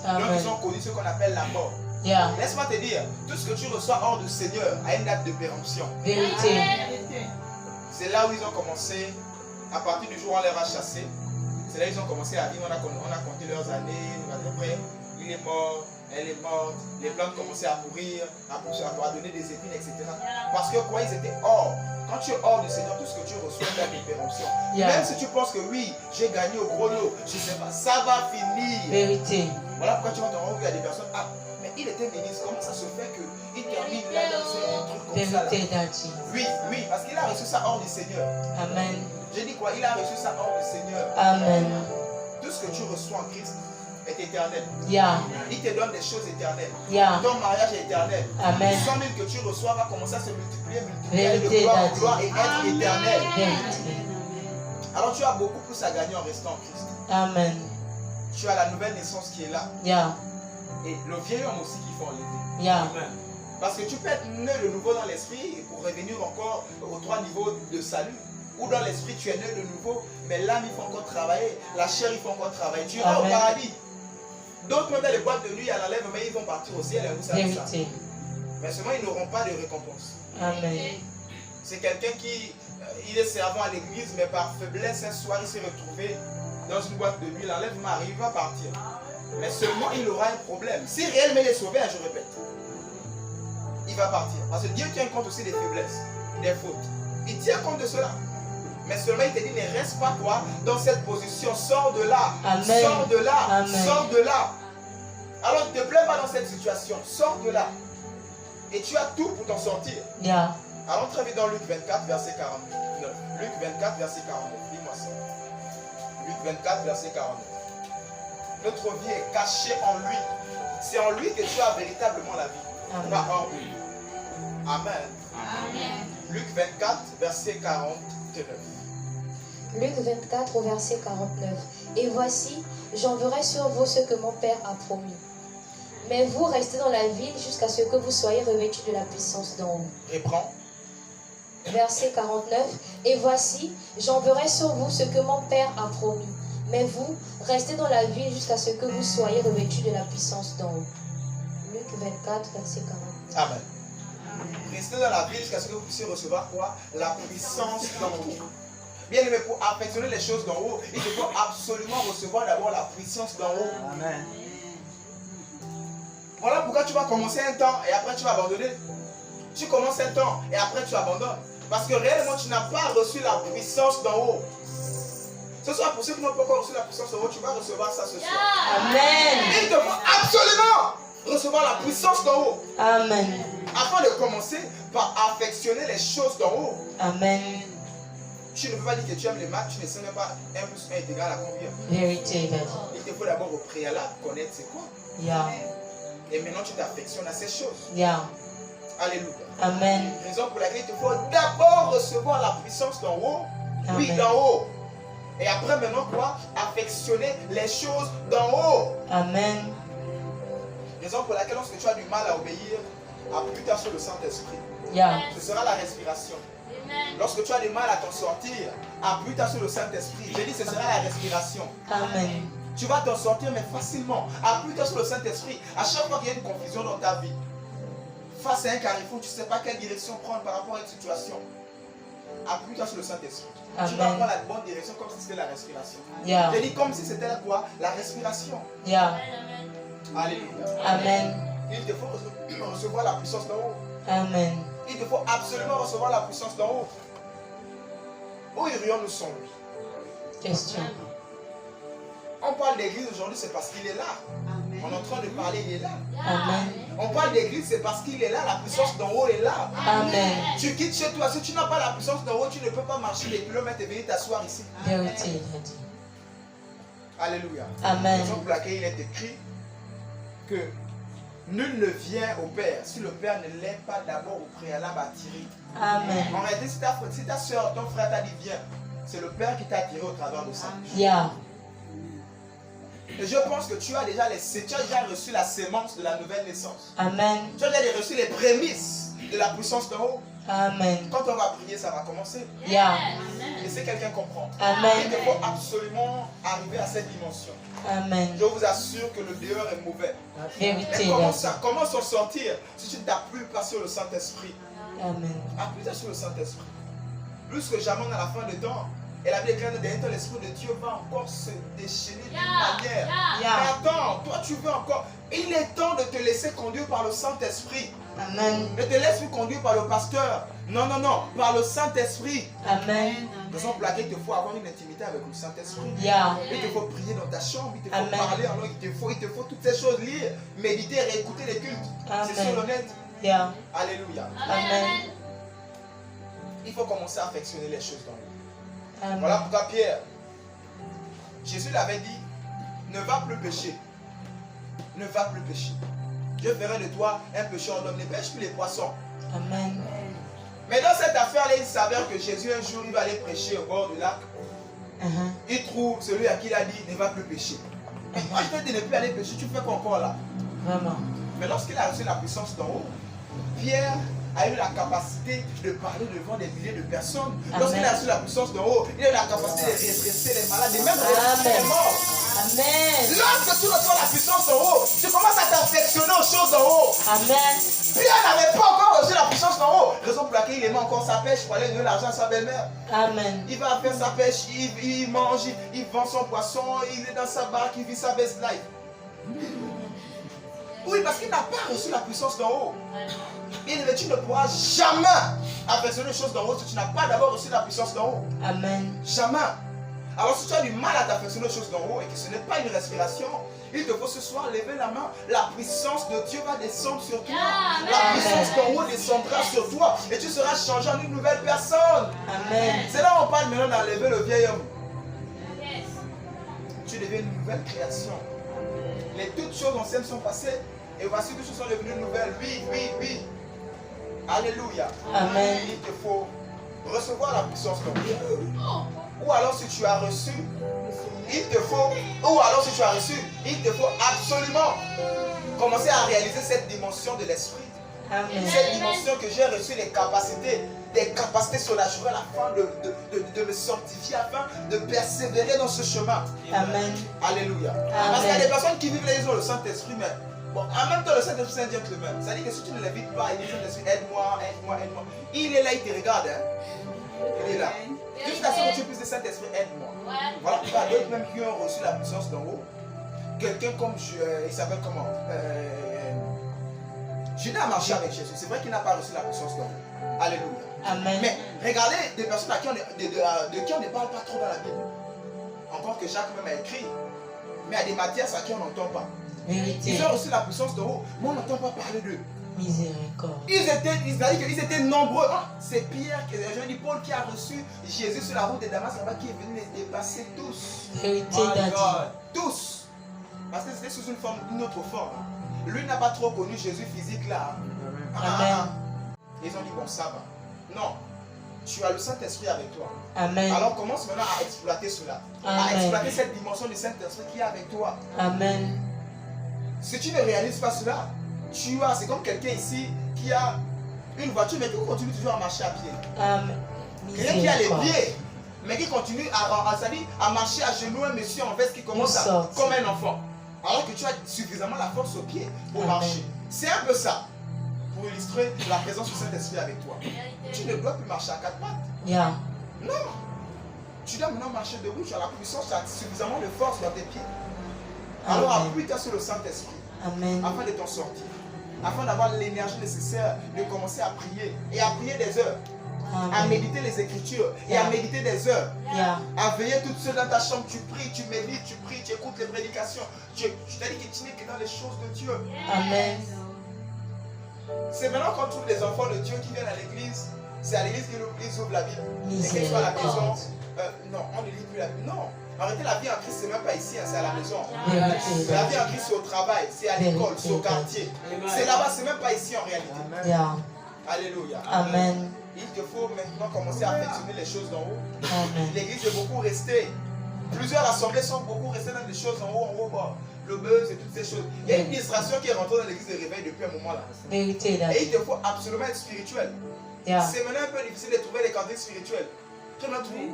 Donc ils ont connu ce qu'on appelle la mort. Yeah. Laisse-moi te dire, tout ce que tu reçois hors du Seigneur a une date de péremption. Vérité. C'est là où ils ont commencé, à partir du jour où on les a chassés, c'est là où ils ont commencé à vivre, on a compté leurs années, après, il est mort, elle est morte, les plantes commençaient à mourir, à donner des épines, etc. Parce que quoi, ils étaient hors. Quand tu es hors du Seigneur, tout ce que tu reçois est une péremption. Yeah. Même si tu penses que oui, j'ai gagné au gros lot, je ne sais pas, ça va finir. Vérité. Voilà pourquoi tu vas te rendre compte qu'il y a des personnes, ah, mais il était ministre, comment ça se fait qu'il termine là dans un truc comme ça là? Vérité, Daddy. Oui, oui, parce qu'il a reçu ça hors du Seigneur. Amen. J'ai dit quoi? Il a reçu ça hors du Seigneur. Amen. Tout ce que tu reçois en Christ est éternel. Yeah. Il te donne des choses éternelles. Yeah. Ton mariage est éternel. Amen. 100 000 que tu reçois va commencer à se multiplier, Vérité, de gloire en Daddy. gloire et être éternel. Vérité. Alors tu as beaucoup plus à gagner en restant en Christ. Amen. Tu as la nouvelle naissance qui est là. Yeah. Et le vieil homme aussi qu'il faut enlever. Yeah. Parce que tu peux être né de nouveau dans l'esprit pour revenir encore aux 3 niveaux de salut. Ou dans l'esprit, tu es né de nouveau, mais l'âme, il faut encore travailler. La chair, il faut encore travailler. Tu iras au Amen. paradis. D'autres, même dans les boîtes de nuit, à l'enlèvement, mais ils vont partir au ciel. Et vous savez ça. Vérité. Mais seulement, ils n'auront pas de récompense. Amen. C'est quelqu'un qui il est servant à l'église, mais par faiblesse, un soir, il s'est retrouvé dans une boîte de nuit. L'enlèvement arrive, il va partir. Mais seulement, il aura un problème. Si réellement il est sauvé, je répète, il va partir. Parce que Dieu tient compte aussi des faiblesses, des fautes. Il tient compte de cela. Mais seulement il te dit, ne reste pas toi dans cette position. Sors de là. Amen. Sors de là. Amen. Sors de là. Alors ne te plains pas dans cette situation. Sors de là. Et tu as tout pour t'en sortir. Yeah. Alors très vite dans Luc 24, verset 49. Luc 24, verset 49. Dis-moi ça. Luc 24, verset 49. Notre vie est cachée en lui. C'est en lui que tu as véritablement la vie. Amen. Pas hors lui. Amen. Amen. Luc 24, verset 49. Luc 24 au verset 49. Et voici, j'enverrai sur vous ce que mon Père a promis. Mais vous restez dans la ville jusqu'à ce que vous soyez revêtus de la puissance d'en haut. Reprends. Verset 49. Et voici, j'enverrai sur vous ce que mon Père a promis. Mais vous, restez dans la ville jusqu'à ce que vous soyez revêtus de la puissance d'en haut. Luc 24, verset 49. Amen. Restez dans la ville jusqu'à ce que vous puissiez recevoir quoi? La puissance d'en haut. Bien aimé, pour affectionner les choses d'en haut, il te faut absolument recevoir d'abord la puissance d'en haut. Amen. Voilà pourquoi tu vas commencer un temps et après tu vas abandonner. Tu commences un temps et après tu abandonnes. Parce que réellement tu n'as pas reçu la puissance d'en haut. Ce soir, pour ceux qui n'ont pas encore reçu la puissance d'en haut, tu vas recevoir ça ce soir. Amen. Il te faut absolument recevoir la puissance d'en haut. Amen. Afin de commencer par affectionner les choses d'en haut. Amen. Tu ne peux pas dire que tu aimes les maths, tu ne sais même pas 1 plus 1 est égal à combien. Vérité, Daddy. Il te faut d'abord au préalable connaître c'est quoi. Yeah. Et maintenant tu t'affectionnes à ces choses. Yeah. Alléluia. Amen. Raison pour laquelle il te faut d'abord recevoir la puissance d'en haut. Oui, Amen. d'en haut. Et après maintenant quoi? Affectionner les choses d'en haut. Amen. Raison pour laquelle lorsque tu as du mal à obéir, appuie-toi sur le Saint-Esprit. Yeah. Ce sera la respiration. Lorsque tu as du mal à t'en sortir, appuie-toi sur le Saint-Esprit. Je dis ce sera la respiration. Amen. Tu vas t'en sortir mais facilement. Appuie-toi sur le Saint-Esprit. À chaque fois qu'il y a une confusion dans ta vie, face à un carrefour, tu ne sais pas quelle direction prendre par rapport à une situation. Appuie-toi sur le Saint-Esprit. Tu vas Amen. prendre la bonne direction comme si c'était la respiration. Yeah. Je dis comme si c'était quoi? La respiration. Yeah. Alléluia. Amen. Il te faut recevoir la puissance d'en haut. Amen. Il te faut absolument recevoir la puissance d'en haut. Où irions-nous sans lui? Question. On parle d'église aujourd'hui, c'est parce qu'il est là. On est en train de parler, il est là. Amen. On parle d'église, c'est parce qu'il est là. La puissance d'en haut est là. Amen. Tu quittes chez toi. Si tu n'as pas la puissance d'en haut, tu ne peux pas marcher des kilomètres et venir t'asseoir ici. Vérité, Daddy. Alléluia. Amen. Raison pour laquelle il est écrit que nul ne vient au Père si le Père ne l'est pas d'abord au préalable attiré. Amen. En réalité, si ta soeur, ton frère t'a dit viens, c'est le Père qui t'a attiré au travers de ça. Yeah. Et je pense que tu as déjà reçu la sémence de la nouvelle naissance. Amen. Tu as déjà reçu les prémices de la puissance d'en haut. Amen. Quand on va prier, ça va commencer. Yeah. Et si quelqu'un comprend, Amen. il te faut absolument arriver à cette dimension. Amen. Je vous assure que le dehors est mauvais. Mais Vérité, Daddy. comment s'en sortir si tu ne t'appuies pas sur le Saint-Esprit? Amen. Appuie-toi sur le Saint-Esprit. Plus que jamais à la fin des temps. Et la Bible déclare que derrière toi, l'Esprit de Dieu va encore se déchaîner d'une manière. Yeah. Mais attends, toi tu veux encore. Il est temps de te laisser conduire par le Saint-Esprit. Amen. Ne te laisse plus conduire par le pasteur. Non, non, non, par le Saint-Esprit. Amen. Raison pour laquelle il te faut avoir une intimité avec le Saint-Esprit. Yeah. Il te faut prier dans ta chambre, il te faut Amen. parler en langue, il te faut toutes ces choses, lire, méditer, réécouter les cultes. C'est Amen. sur le net. Yeah. Alléluia. Amen. Il faut commencer à affectionner les choses dans lui. Amen. Voilà pourquoi Pierre, Jésus l'avait dit, ne va plus pécher. Ne va plus pécher. Je ferai de toi un pécheur d'homme. Ne pêche plus les poissons. Amen. Mais dans cette affaire-là, il s'avère que Jésus, un jour, il va aller prêcher au bord du lac. Il trouve celui à qui il a dit ne va plus pécher. Moi je te dis de ne plus aller pécher, tu fais quoi encore là? Vraiment. Mais lorsqu'il a reçu la puissance d'en haut, Pierre a eu la capacité de parler devant des milliers de personnes. Lorsqu'il a reçu la puissance d'en haut, il a eu la capacité de redresser les malades et même de ressusciter les morts. Amen. Lorsque tu reçois la puissance d'en haut, tu commences à t'affectionner aux choses d'en haut. Amen. Pierre n'avait pas encore reçu la puissance d'en haut. Raison pour laquelle il aimait encore sa pêche pour aller donner l'argent à sa belle-mère. Amen. Il va faire sa pêche, il mange, il vend son poisson, il est dans sa barque, il vit sa best life. Oui, parce qu'il n'a pas reçu la puissance d'en haut. Tu ne pourras jamais affectionner les choses d'en haut si tu n'as pas d'abord reçu la puissance d'en haut. Amen. Jamais. Alors si tu as du mal à t'affectionner aux choses d'en haut et que ce n'est pas une respiration, il te faut ce soir lever la main. La puissance de Dieu va descendre sur toi. La puissance d'en haut descendra sur toi et tu seras changé en une nouvelle personne. Amen. C'est là où on parle maintenant d'enlever le vieil homme. Tu deviens une nouvelle création. Les toutes choses anciennes sont passées et voici toutes choses sont devenues nouvelles. Oui, oui, oui. Alléluia. Amen. Il te faut recevoir la puissance d'en haut. Ou alors si tu as reçu, il te faut absolument commencer à réaliser cette dimension de l'esprit. Amen. Cette dimension que j'ai reçu des capacités surnaturelles afin de me sanctifier, afin de persévérer dans ce chemin. Amen. Alléluia. Amen. Parce qu'il y a des personnes qui vivent là, ils ont le Saint-Esprit, mais bon, en même temps, le Saint-Esprit c'est un gentleman. Ça dit que si tu ne l'invites pas, il dit Saint-Esprit, aide-moi, aide-moi, aide-moi. Il est là, il te regarde. Il est là. Jusqu'à ce que tu puisses le Saint-Esprit, aide-moi. Voilà, il y a d'autres même qui ont reçu la puissance d'en haut. Quelqu'un comme, il s'appelle comment Judas a marché avec Jésus. C'est vrai qu'il n'a pas reçu la puissance d'en haut. Alléluia. Amen. Mais regardez des personnes de qui on ne parle pas trop dans la Bible. Encore que Jacques même a écrit. Mais il y a des matières à qui on n'entend pas. Vérité. Ils ont reçu la puissance d'en haut, mais on n'entend pas parler d'eux. Miséricorde. Ils étaient nombreux. Ah, c'est Pierre, je dis Paul qui a reçu Jésus sur la route de Damas, qui est venu les dépasser tous. Vérité d'Adi. Tous. Parce que c'était sous une autre forme. Lui n'a pas trop connu Jésus physique là. Amen. Ils ont dit bon ça va. Non. Tu as le Saint-Esprit avec toi. Amen. Alors commence maintenant à exploiter cela. Amen. À exploiter cette dimension du Saint-Esprit qui est avec toi. Amen. Si tu ne réalises pas cela, c'est comme quelqu'un ici qui a une voiture mais qui continue toujours à marcher à pied. Amen. Quelqu'un qui a les pieds mais qui continue à marcher à genoux, un monsieur en veste qui commence comme un enfant. Alors que tu as suffisamment la force au pied pour marcher. C'est un peu ça. Pour illustrer la présence du Saint-Esprit avec toi. Tu ne dois plus marcher à quatre pattes. Yeah. Non. Tu dois maintenant marcher debout, tu as la puissance, tu as suffisamment de force dans tes pieds. Alors appuie-toi sur le Saint-Esprit. Amen. Afin de t'en sortir. Afin d'avoir l'énergie nécessaire de commencer à prier. Et à prier des heures. Amen. À méditer les Écritures. Et à méditer des heures. Yeah. À veiller toutes seules dans ta chambre. Tu pries, tu médites, tu pries, tu écoutes les prédications. Je t'ai dit que tu n'es que dans les choses de Dieu. Amen. C'est maintenant qu'on trouve des enfants de Dieu qui viennent à l'église. C'est à l'église qu'ils ouvrent la Bible. Et qu'ils soient à la maison. Non, on ne lit plus la Bible. Non. En réalité, la vie en Christ, c'est même pas ici, hein, c'est à la maison. Vérité. La vie en Christ, c'est au travail, c'est à l'école, c'est au quartier. C'est là-bas, c'est même pas ici en réalité. Yeah. Alléluia. Amen. Il te faut maintenant commencer à affectionner les choses d'en haut. Amen. L'église est beaucoup restée. Plusieurs assemblées sont beaucoup restées dans des choses en haut, le buzz et toutes ces choses. Il y a une distraction qui est rentrée dans l'église de réveil depuis un moment là. Vérité Et d'Adi. il te faut absolument être spirituel. Yeah. C'est maintenant un peu difficile de trouver les cantines spirituelles. Tu en as trouvé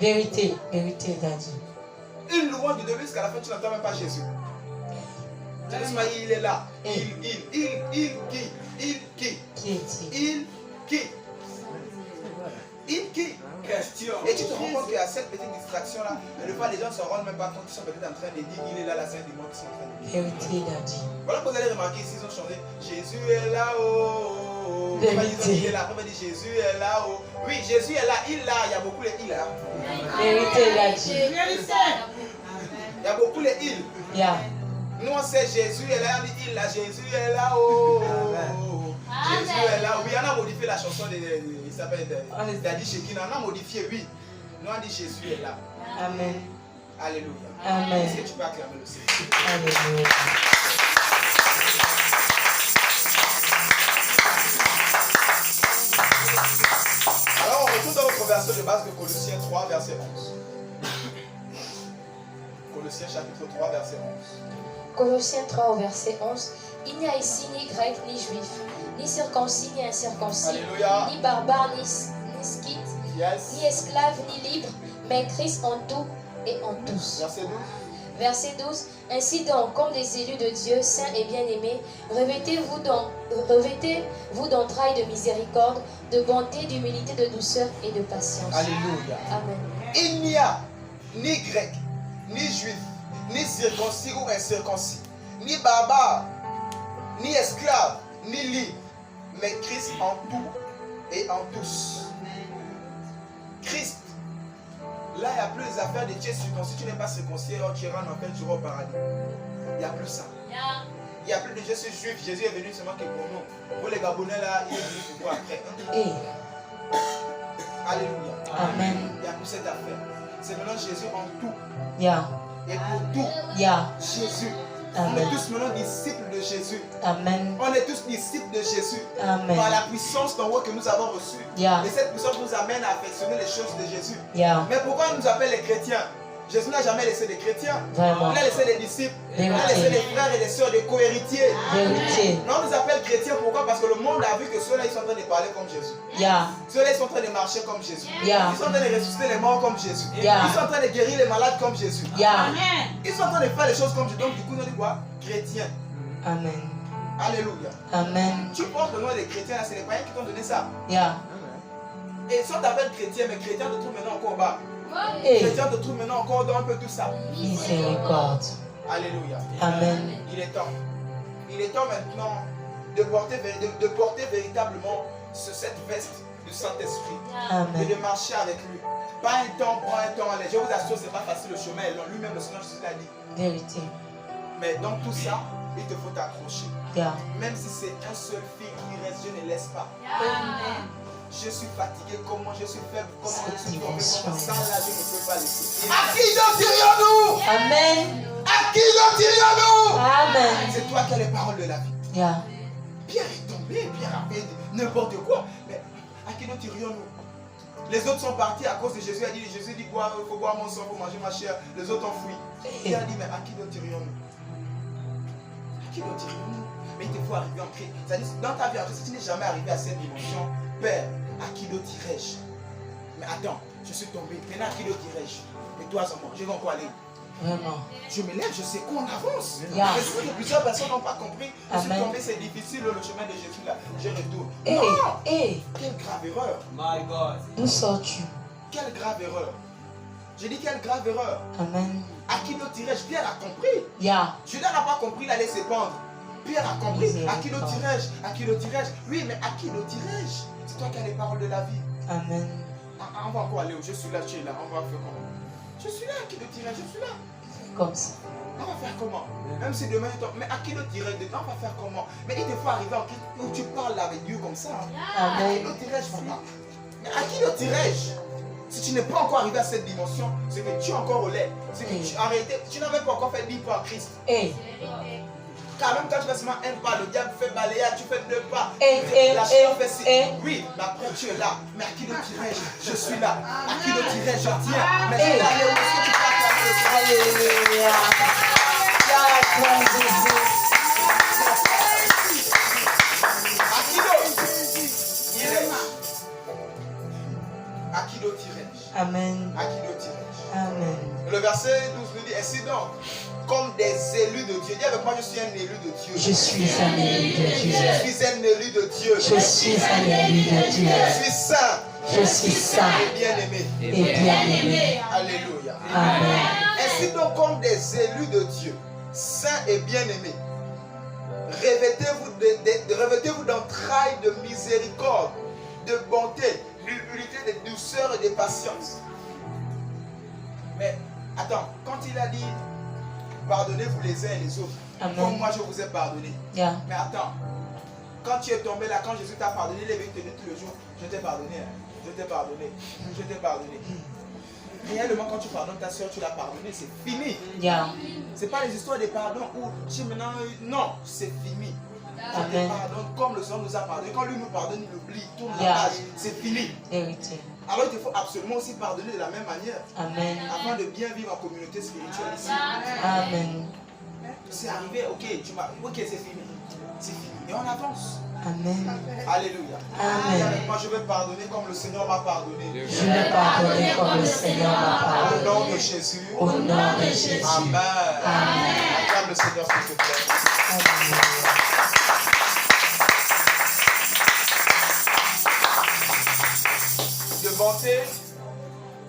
Vérité. Vérité d'Adi. une louange de début jusqu'à la fin, tu n'entends même pas Jésus. Il est là. Il qui. Qui est-il? Il qui. Question. Et tu te rends compte qu'il y a cette petite distraction là. Mais des fois, les gens ne se rendent même pas compte qu'ils sont peut-être en train de dire il est là, la Sainte du monde. Vérité d'Adi. Voilà que vous allez remarquer ici, ils ont chanté Jésus est là-haut. Vérité. Il est là. Après, dit Jésus est là-haut. Oui, Jésus est là, il là. Il y a beaucoup les il là. Vérité d'Adi. Il y a beaucoup les il. Yeah. Nous on sait Jésus est là, on dit il là, Jésus est là-haut. Jésus est là. Oui, on a modifié la chanson il s'appelle Daddy Shekina. On a modifié, oui. Nous on dit Jésus est là. Amen. Alléluia. Amen. Est-ce que tu peux acclamer le Seigneur? Alléluia. Alors on retourne dans notre verset de base de Colossiens 3, verset 11. Colossiens chapitre 3, verset 11. Colossiens 3 au verset 11. Il n'y a ici ni grec ni juif, ni circoncis ni incirconcis, Alléluia. ni barbare ni scythe, Yes. ni esclave ni libre, mais Christ en tout et en tous. Verset 12. Verset 12. Ainsi donc, comme des élus de Dieu, saints et bien-aimés, revêtez-vous d'entrailles de miséricorde, de bonté, d'humilité, de douceur et de patience. Alléluia. Amen. Il n'y a ni grec, ni juif, ni circoncis ou incirconcis, ni barbare, ni esclave, ni libre, mais Christ en tout et en tous. Christ. Là, il n'y a plus les affaires de Dieu circoncis. Tu n'es pas circoncis, alors tu iras en enfer, tu iras au paradis. Il n'y a plus ça. Il n'y a plus de Jésus juif. Jésus est venu seulement que pour nous. Pour les Gabonais, là, il est venu pour vous après. Hey. Alléluia. Amen. Il n'y a plus cette affaire. C'est maintenant Jésus en tout. Yeah. Et pour tout, Yeah. Jésus. On Amen. est tous maintenant disciples de Jésus. Amen. On est tous disciples de Jésus. Amen. Par la puissance d'en haut que nous avons reçue. Yeah. Et cette puissance nous amène à affectionner les choses de Jésus. Yeah. Mais pourquoi on nous appelle les chrétiens? Jésus n'a jamais laissé des chrétiens. Vraiment. Il a laissé des disciples. Il a Vérité. laissé des frères et des sœurs, des co-héritiers. Vérité. Non, on nous appelle chrétiens. Pourquoi? Parce que le monde a vu que ceux-là, ils sont en train de parler comme Jésus. Yeah. Ceux-là, ils sont en train de marcher comme Jésus. Yeah. Ils sont en train de ressusciter les morts comme Jésus. Yeah. Ils sont en train de guérir les malades comme Jésus. Yeah. Ils sont en train de faire les choses comme Jésus. Donc, du coup, on dit quoi? Chrétiens. Amen. Alléluia. Amen. Tu portes le nom des chrétiens, là, c'est les païens qui t'ont donné ça. Yeah. Et si on t'appelle chrétien, mais chrétien te trouve maintenant encore bas. Hey. Chrétien te trouve maintenant encore dans un peu tout ça. Miséricorde. Alléluia. Amen. Il est temps. Il est temps maintenant de porter véritablement cette veste du Saint-Esprit. Et Amen. de marcher avec lui. Pas un temps, prends un temps. Je vous assure, c'est pas facile, le chemin est long. Lui-même, le Seigneur Jésus l'a dit. Vérité. Mais dans tout ça, il te faut t'accrocher. Yeah. Même si c'est un seul fil qui reste, je ne laisse pas. Amen. Je suis fatigué, comment je suis faible, comment je suis tombé, Dimension. comment ça là, je ne peux pas laisser. À qui donc dirions-nous? Amen. À qui donc dirions-nous? Amen. C'est toi qui as les paroles de la vie. Yeah. Pierre est tombé, Pierre a fait n'importe quoi. Mais à qui donc dirions-nous? Les autres sont partis à cause de Jésus. Jésus dit quoi? Il faut boire mon sang, il faut manger ma chair. Les autres ont fui. Pierre a dit, mais à qui donc dirions-nous? À qui donc dirions-nous? Mais il te faut arriver en Christ. C'est-à-dire, dans ta vie, si tu n'es jamais arrivé à cette dimension, Père, à qui d'autre dirais-je? Mais attends, je suis tombé. Maintenant, à qui d'autre dirais-je? Et toi, moi, je vais encore aller. Vraiment. Je me lève, je sais qu'on avance. Yeah. Mais c'est que plusieurs personnes n'ont pas compris. Je suis Amen. tombé, c'est difficile, le chemin de Jésus là. Je retourne. Hey. Non! Hey. Quelle grave erreur! My God. D'où sors-tu? Quelle grave erreur! J'ai dit quelle grave erreur! Amen. À qui d'autre dirais-je? Pierre a compris. Yeah. Judas n'a pas compris, il allait se pendre. Pierre a compris. À qui d'autre Miséricorde. dirais-je? À qui d'autre dirais-je? Oui, mais à qui d'autre dirais-je? C'est toi qui as les paroles de la vie. Amen. On va encore aller où? Je suis là, tu es là. On va faire comment? Je suis là, à qui d'autre dirais-je? Je suis là. Comme ça. On va faire comment? Même si demain, mais à qui d'autre dirais-je? On va faire comment? Mais il te faut arriver en Christ où tu parles avec Dieu comme ça. À qui Amen. d'autre dirais-je, papa? Mais à qui d'autre dirais-je? Si tu n'es pas encore arrivé à cette dimension, c'est que tu es encore au lait. C'est que tu n'as même pas encore fait 10 pas en Christ. Hey. Car même quand tu fais seulement un pas, le diable fait balayer, tu fais 2 pas. La eh, chair fait 6. eh. Oui, mais après tu es là. Mais à qui d'autre dirais-je? Je suis là. À qui d'autre dirais-je? Je tiens. Mais je Eh. vais aller où est-ce que tu peux acclamer? Alléluia. Gloire à Jésus. À qui d'autre dirais-je? À qui d'autre dirais-je? Amen. À qui d'autre dirais-je? Amen. Et le verset 12 nous dit, ainsi donc, comme des élus de Dieu. Dis avec moi, je suis un élu de Dieu. Je suis un élu de Dieu. Je suis un élu de Dieu. Je suis un élu de Dieu. Je suis saint Je suis saint et bien-aimé. et bien-aimé. Alléluia. Amen. Ainsi donc, comme des élus de Dieu, saints et bien-aimés, revêtez-vous d'entrailles de miséricorde, de bonté, d'humilité, de douceur et de patience. Mais attends, quand il a dit pardonnez-vous les uns et les autres, Amen. comme moi je vous ai pardonné. Yeah. Mais attends, quand tu es tombé là, quand Jésus t'a pardonné, il est venu te dire tout le jour, je t'ai pardonné, hein. Je t'ai pardonné, je t'ai pardonné. Réellement, quand tu pardonnes ta soeur, tu l'as pardonné, c'est fini. Yeah. C'est pas les histoires de pardon où tu maintenant, non, c'est fini. Je te Amen. pardonne comme le Seigneur nous a pardonné. Quand lui nous pardonne, il oublie, il tourne la Yeah. page, c'est fini. Vérité. Alors il te faut absolument aussi pardonner de la même manière. Amen. Afin de bien vivre en communauté spirituelle ici. Amen. C'est arrivé, ok, ok, c'est fini. C'est fini. Et on avance. Amen. Alléluia. Amen. Moi je vais pardonner comme le Seigneur m'a pardonné. Je vais pardonner comme le Seigneur m'a Au pardonné. nom de Jésus. Au nom de Jésus. Amen. Amen. Acclame le Seigneur s'il te plaît. Alléluia. Vanter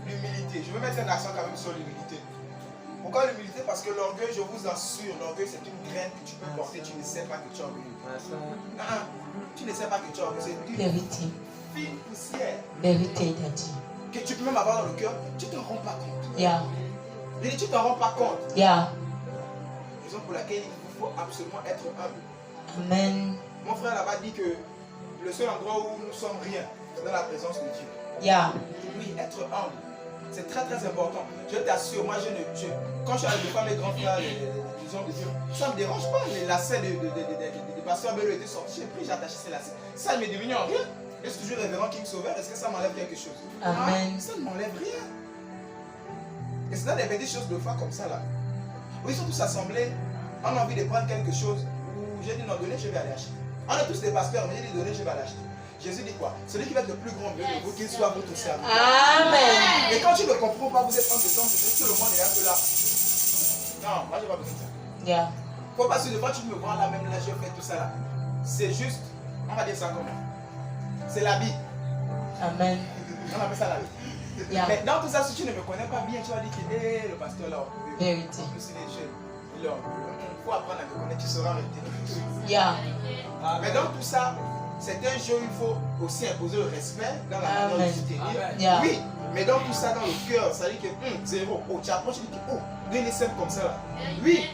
l'humilité. Je veux mettre un accent quand même sur l'humilité. Pourquoi l'humilité? Parce que l'orgueil, je vous assure, l'orgueil c'est une graine que tu peux porter, tu ne sais pas que tu as orgueilleux. Tu ne sais pas que tu as orgueilleux. C'est une Vérité. fine poussière Vérité, Daddy. que tu peux même avoir dans le cœur, tu ne te rends pas compte. Yeah. Et tu ne te rends pas compte. Yeah. Raison pour laquelle il vous faut absolument être humble. Amen. Mon frère là-bas dit que le seul endroit où nous sommes rien, c'est dans la présence de Dieu. Yeah. Oui, être humble, c'est très très important. Je t'assure, moi quand je suis allé voir mes grands frères, les hommes de Dieu, ça ne me dérange pas. Les lacets de pasteur Bello étaient sortis, j'ai pris, j'ai attaché ces lacets. Ça ne m'est devenu en rien. Je suis toujours révérend King Sauveur, est-ce que ça m'enlève quelque chose? Amen. Ça ne m'enlève rien. Et c'est dans des petites choses de foi comme ça là. Oui, ils sont tous assemblés, on a envie de prendre quelque chose, où j'ai dit non, donnez, je vais aller acheter. On est tous des pasteurs, mais j'ai dit donnez, je vais aller acheter. Jésus dit quoi? Celui qui va être le plus grand de vous, qu'il soit votre serviteur. Amen. Et quand tu ne comprends pas, vous êtes en dedans, c'est que le monde est un peu là. Non, moi je n'ai pas besoin de ça. Yeah. Faut pas se devant, tu me vois là, même là, je fais tout ça là. C'est juste, on va dire ça comment? C'est l'habit. Amen. On appelle ça l'habit. Yeah. Mais dans tout ça, si tu ne me connais pas bien, tu vas dire qu'il est le pasteur là. Vérité. En plus, il est jeune. Il faut apprendre à me connaître, tu sauras arrêter. Yeah. Mais dans tout ça, c'est un jeu, il faut aussi imposer le respect dans la manière de se tenir. Yeah. Oui, mais dans tout ça, dans le cœur, ça dit que zéro. Oh, tu approches, tu dis que oh, Dieu est simple comme ça là. Oui.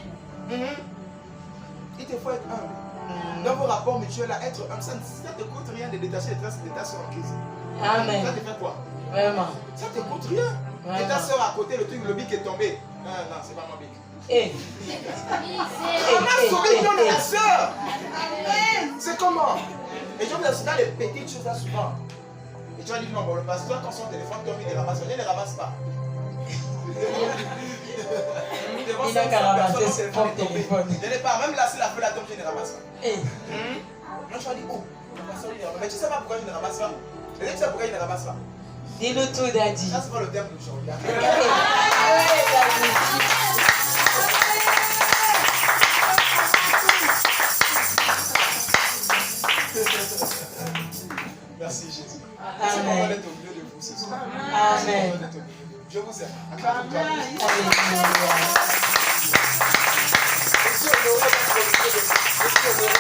Il te faut être humble. Dans vos rapports mutuels, là, être humble, ça ne te coûte rien de détacher les traces de ta soeur en crise. Amen. Ça te fait quoi? Vraiment. Ça te coûte rien. Vraiment. Et ta soeur à côté, le truc, le bic est tombé. Non, non, c'est pas mon bic. Eh. On a sauvé le nom de la soeur. C'est comment? Et je vous assure dans les petites choses là souvent. Et tu vas dire non, bon, le pasteur, quand son téléphone tombe, il ne ramasse pas. Il ne les ramasse pas. Il n'a qu'à ramasser son téléphone. Je n'ai pas, même là, si la feu la tombe, je ne ramasse pas. Eh. Moi, je vais dire, oh, le pasteur, il ne ramasse pas. Mais tu ne sais pas pourquoi je ne ramasse pas. Et tu sais pourquoi il ne ramasse pas. Dis-nous tout, Daddy. Ça, c'est pas le terme d'aujourd'hui. Eh. Ouais, Daddy. Merci Jésus. Amen. C'est bon d'être au milieu de vous ce soir. Amen. Je vous aime. Acclame-toi. Alléluia. Je suis honoré d'être au milieu de vous. Je suis honoré.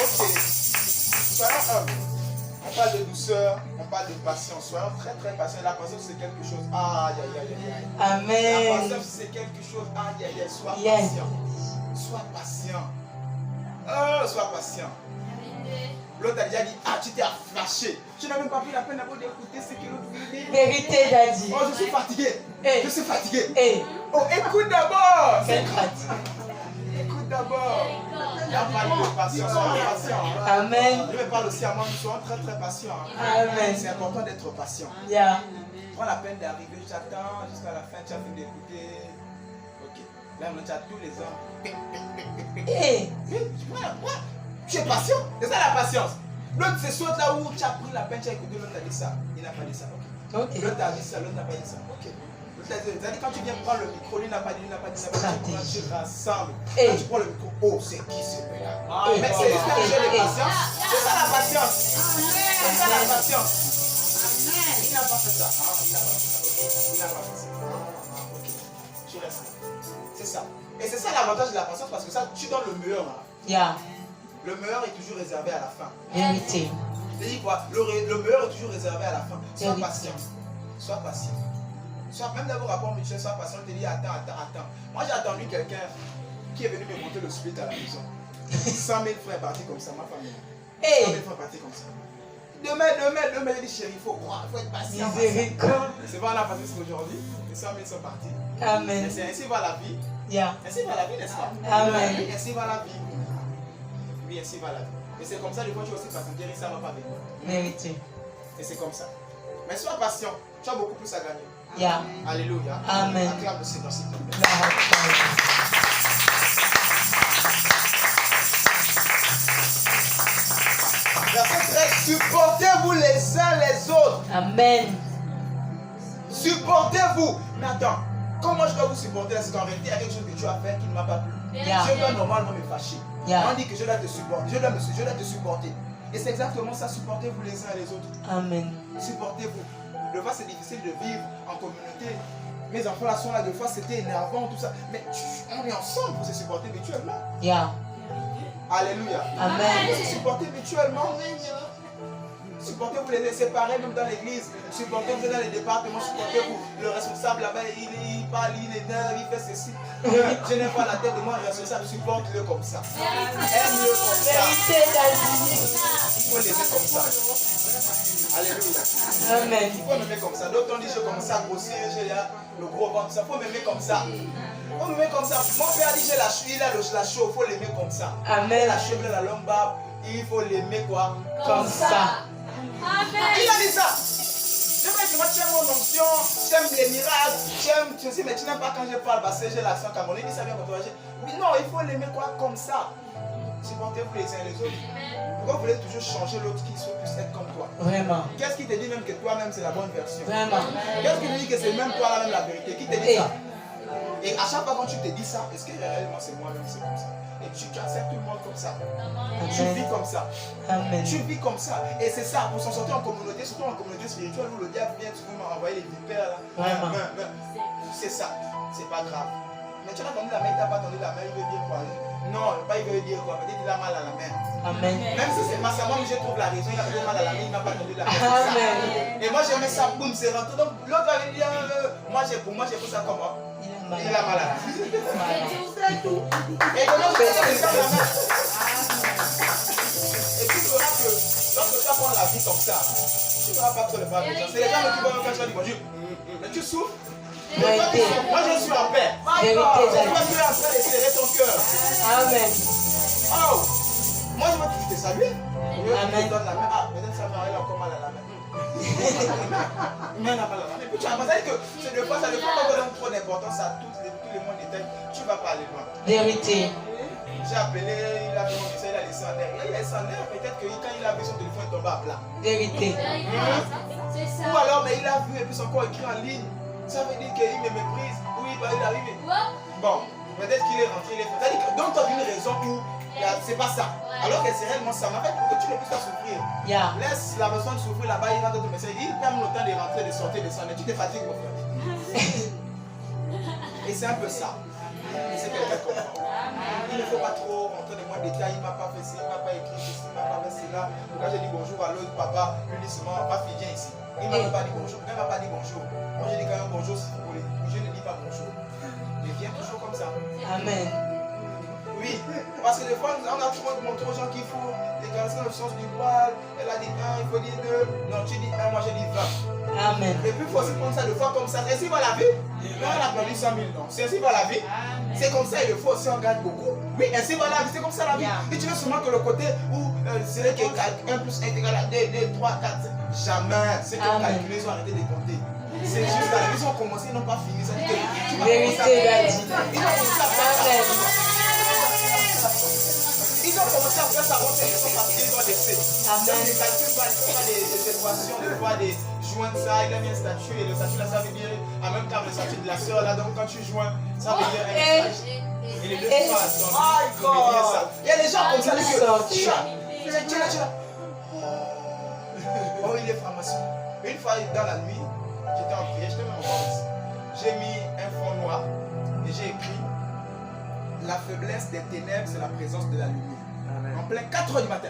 Ok. Soyons humbles. On parle de douceur, on parle de patience. Soyons très très patients. La patience c'est quelque chose. Aïe aïe aïe aïe. La Amen. patience c'est quelque chose. Aïe aïe aïe. Sois Yes. patient. Sois patient. Oh, sois patient. L'autre a déjà dit, ah tu t'es fâché. Tu n'as même pas pris la peine d'abord d'écouter ce que l'autre dit. Vérité, Daddy. Oh, je suis fatigué. Eh. Je suis fatigué. Eh. Oh, écoute d'abord. Quelle fatigue. Écoute d'abord. Il y a pas de patience, soyons patients. Amen. Je me parle aussi à moi, nous soyons très très patients. Amen. C'est important d'être patient. Yeah. Prends la peine d'arriver, j'attends jusqu'à la fin, tu as fini d'écouter. Ok. Là, maintenant, tu as tous les hommes. Eh. Tu es patient. C'est ça la patience. L'autre, c'est soit là où tu as pris la peine, tu as écouté, l'autre a dit ça. Il n'a pas dit ça. Ok. Ok. L'autre a dit ça, l'autre n'a pas dit ça. Ok. C'est-à-dire quand tu viens prendre le micro, lui n'a pas dit, il n'a pas dit ça. Tu rassembles. Quand tu prends le micro, oh, c'est qui celui-là? Mais c'est juste un jeu de patience. C'est ça la patience. C'est ça la patience. Il n'a pas fait ça. Il n'a pas fait ça. Ok. Il n'a pas fait ça. Ok. Tu restes. C'est ça. Et c'est ça l'avantage de la patience parce que ça, tu donnes le meilleur. Yeah. Le meilleur est toujours réservé à la fin. Vérité. Je dis quoi? Le meilleur est toujours réservé à la fin. Sois Vérité. patient. Sois patient. Sois, même dans vos rapports mutuels, sois patient. Je te dis attends. Moi j'ai attendu quelqu'un qui est venu me monter le split à la maison. 100 000 francs partis comme ça, ma famille. 100 000 francs partis comme ça. Demain, il dit chérie, il faut croire, il faut être patient. Miséricorde. C'est pas la patience aujourd'hui. Les 100 000 sont partis. Amen. Mais c'est ainsi va la vie. Yeah. Ainsi va la vie, n'est-ce pas? Amen. Oui, ainsi va la vie. Oui, ainsi va la vie. Et c'est comme ça, des fois, tu vas aussi patienter, ça ne va pas venir. Vérité. Et c'est comme ça. Mais sois patient, tu as beaucoup plus à gagner. Yeah. Alléluia. Amen. Acclame le Seigneur, s'il te plaît. Verset 13, supportez-vous les uns les autres. Amen. Supportez-vous. Mais attends, comment je dois vous supporter là? C'est qu'en réalité, il y a quelque chose que tu as fait qui ne m'a pas plu. Yeah. Je dois normalement me fâcher. Yeah. On dit que je dois te supporter. Je dois te supporter. Et c'est exactement ça. Supportez-vous les uns les autres. Amen. Supportez-vous. Des fois, c'est difficile de vivre en communauté. Mes enfants là sont là, des fois c'était énervant, tout ça. Mais on est ensemble pour se supporter mutuellement. Yeah. Alléluia. Amen. Pour se supporter mutuellement. Supportez-vous les séparés même dans l'église. Supportez-vous dans les départements. Supportez-vous. Le responsable là-bas, il parle, il énerve, il fait ceci. Je n'ai pas la tête de moi, le responsable, supporte-le comme ça. Aime-le comme ça. Il faut l'aimer comme ça. Alléluia. Amen. Il faut m'aimer comme ça. D'autres ont dit je commence à grossir, j'ai le gros ventre. Il faut m'aimer comme ça. Il faut m'aimer comme ça. Mon père dit j'ai la cheville, il a la cheville, il faut l'aimer comme ça. Amen. La cheville, la longue barbe, il faut l'aimer quoi? Comme ça. Amen. Il a dit ça. Je veux que moi tu aimes mon onction, tu aimes les miracles, tu aimes, tu sais, mais tu n'aimes pas quand je parle parce que j'ai l'accent camerounais, il dit ça vient pour toi. Mais non, il faut l'aimer quoi? Comme ça. Supportez-vous les uns les autres. Pourquoi vous voulez toujours changer l'autre qui puisse être comme toi? Vraiment. Qu'est-ce qui te dit même que toi-même c'est la bonne version? Vraiment. Qu'est-ce qui te dit que c'est même toi là même la vérité? Qui te dit ça? Et à chaque fois quand tu te dis ça, est-ce que réellement c'est moi-même c'est comme ça? Et tu acceptes tout le monde comme ça. Tu vis comme ça. Amen. Tu vis comme ça. Et c'est ça, pour s'en sortir en communauté, surtout en communauté spirituelle où le diable vient souvent m'envoyer les vipères là. Vraiment. C'est ça, c'est pas grave. Mais tu as tendu la main, il t'a pas tendu la main, il veut dire quoi? Non, pas il veut dire quoi, peut-être il a mal à la main. Amen. Même si c'est massivement, je trouve la raison, il a peut-être mal à la main, il n'a pas tendu la main. Amen. Et moi j'aimais ça, boum, c'est rentré. Donc l'autre avait dit, pour moi j'ai fait ça comme moi. Il a mal à la main. Et comment je fais ça, la main? Et tu verras que lorsque tu apprends la vie comme ça, tu n'auras pas trop le mal. C'est les gens qui vont quand tu vas dire bonjour. Mais tu souffres. Vérité. Moi je suis en paix. Vérité, C'est toi qui es en train de serrer ton cœur. Amen. Oh! Moi je vais toujours te saluer. Amen. Je te donne la main. Ah, peut-être ça va, il a encore mal à la main. Il m'a mal à la main. Et puis tu as pensé que c'est de fois, ça ne faut pas donner trop d'importance à tous les mondes des têtes. Tu vas pas aller loin. Vérité. J'ai appelé, il a vu mon message, il a laissé en l'air. Il a laissé en l'air, peut-être que quand il a vu son téléphone, il tombe à plat. Vérité. Ou alors, mais il a vu et puis son corps écrit en ligne. Ça veut dire qu'il me méprise. Oui, bah, il arrive. Bon, peut-être qu'il est rentré, il est fait. C'est-à-dire que donc tu as une raison où c'est pas ça. Alors que c'est réellement ça. Mais en fait, pour que tu ne puisses pas souffrir, Yeah. laisse la personne souffrir là-bas, il rentre dans ton message. Il prend le temps de rentrer, de sortir, de descendre. Tu te fatigues, mon frère. Et c'est un peu ça. C'est quelqu'un comme moi. Il ne faut pas trop rentrer dans les détails. Il ne m'a pas fait ci, il ne m'a pas écrit ceci, il ne m'a pas fait cela. Donc quand j'ai dit bonjour à l'autre papa, lui dit seulement, ma fille vient ici. Il ne m'a pas dit bonjour. Il ne m'a pas dit bonjour. Moi j'ai dit quand même bonjour si vous voulez. Je ne dis pas bonjour. Je viens toujours comme ça. Amen. Oui, parce que des fois on a trop montré aux gens qu'il faut des garçons le sens du voile. Elle a dit 1, il faut dire 2. Non, tu dis 1, moi j'ai dit 20. Amen. Et puis il faut aussi prendre ça de fois comme ça. Est-ce qu'il va la vie? Non, on a perdu 100 000, non. C'est ainsi va la vie. C'est comme ça, il le faut aussi, on gagne beaucoup. Oui, ainsi va la vie, c'est comme ça la vie. Et tu veux seulement que le côté où c'est vrai que 1 plus 1 égale à 2, 2, 3, 4, jamais. C'est que calculer, ils ont arrêté de compter. C'est juste là, ils ont commencé, ils n'ont pas fini. Ça dit que tu vas Vérité, commencer Daddy. ils ont commencé à faire ça. Amen. Ils ont commencé à faire ça avant qu'ils sont partis, ils ont laissé. Amen. Donc ils ne calculent pas, ils font pas des équations, des fois des joints de ça, il a mis un statut et le statut là ça veut dire en même temps le statut de la soeur là, donc quand tu joins, ça veut dire un message. Et les deux phrases, donc il faut bien ça. Il y a des gens comme ça, tu là. Oh, il est franc-maçon. Une fois dans la nuit, j'étais en prière, j'étais même en France. J'ai mis un fond noir et j'ai écrit la faiblesse des ténèbres, c'est la présence de la lumière. Amen. En plein 4 h du matin.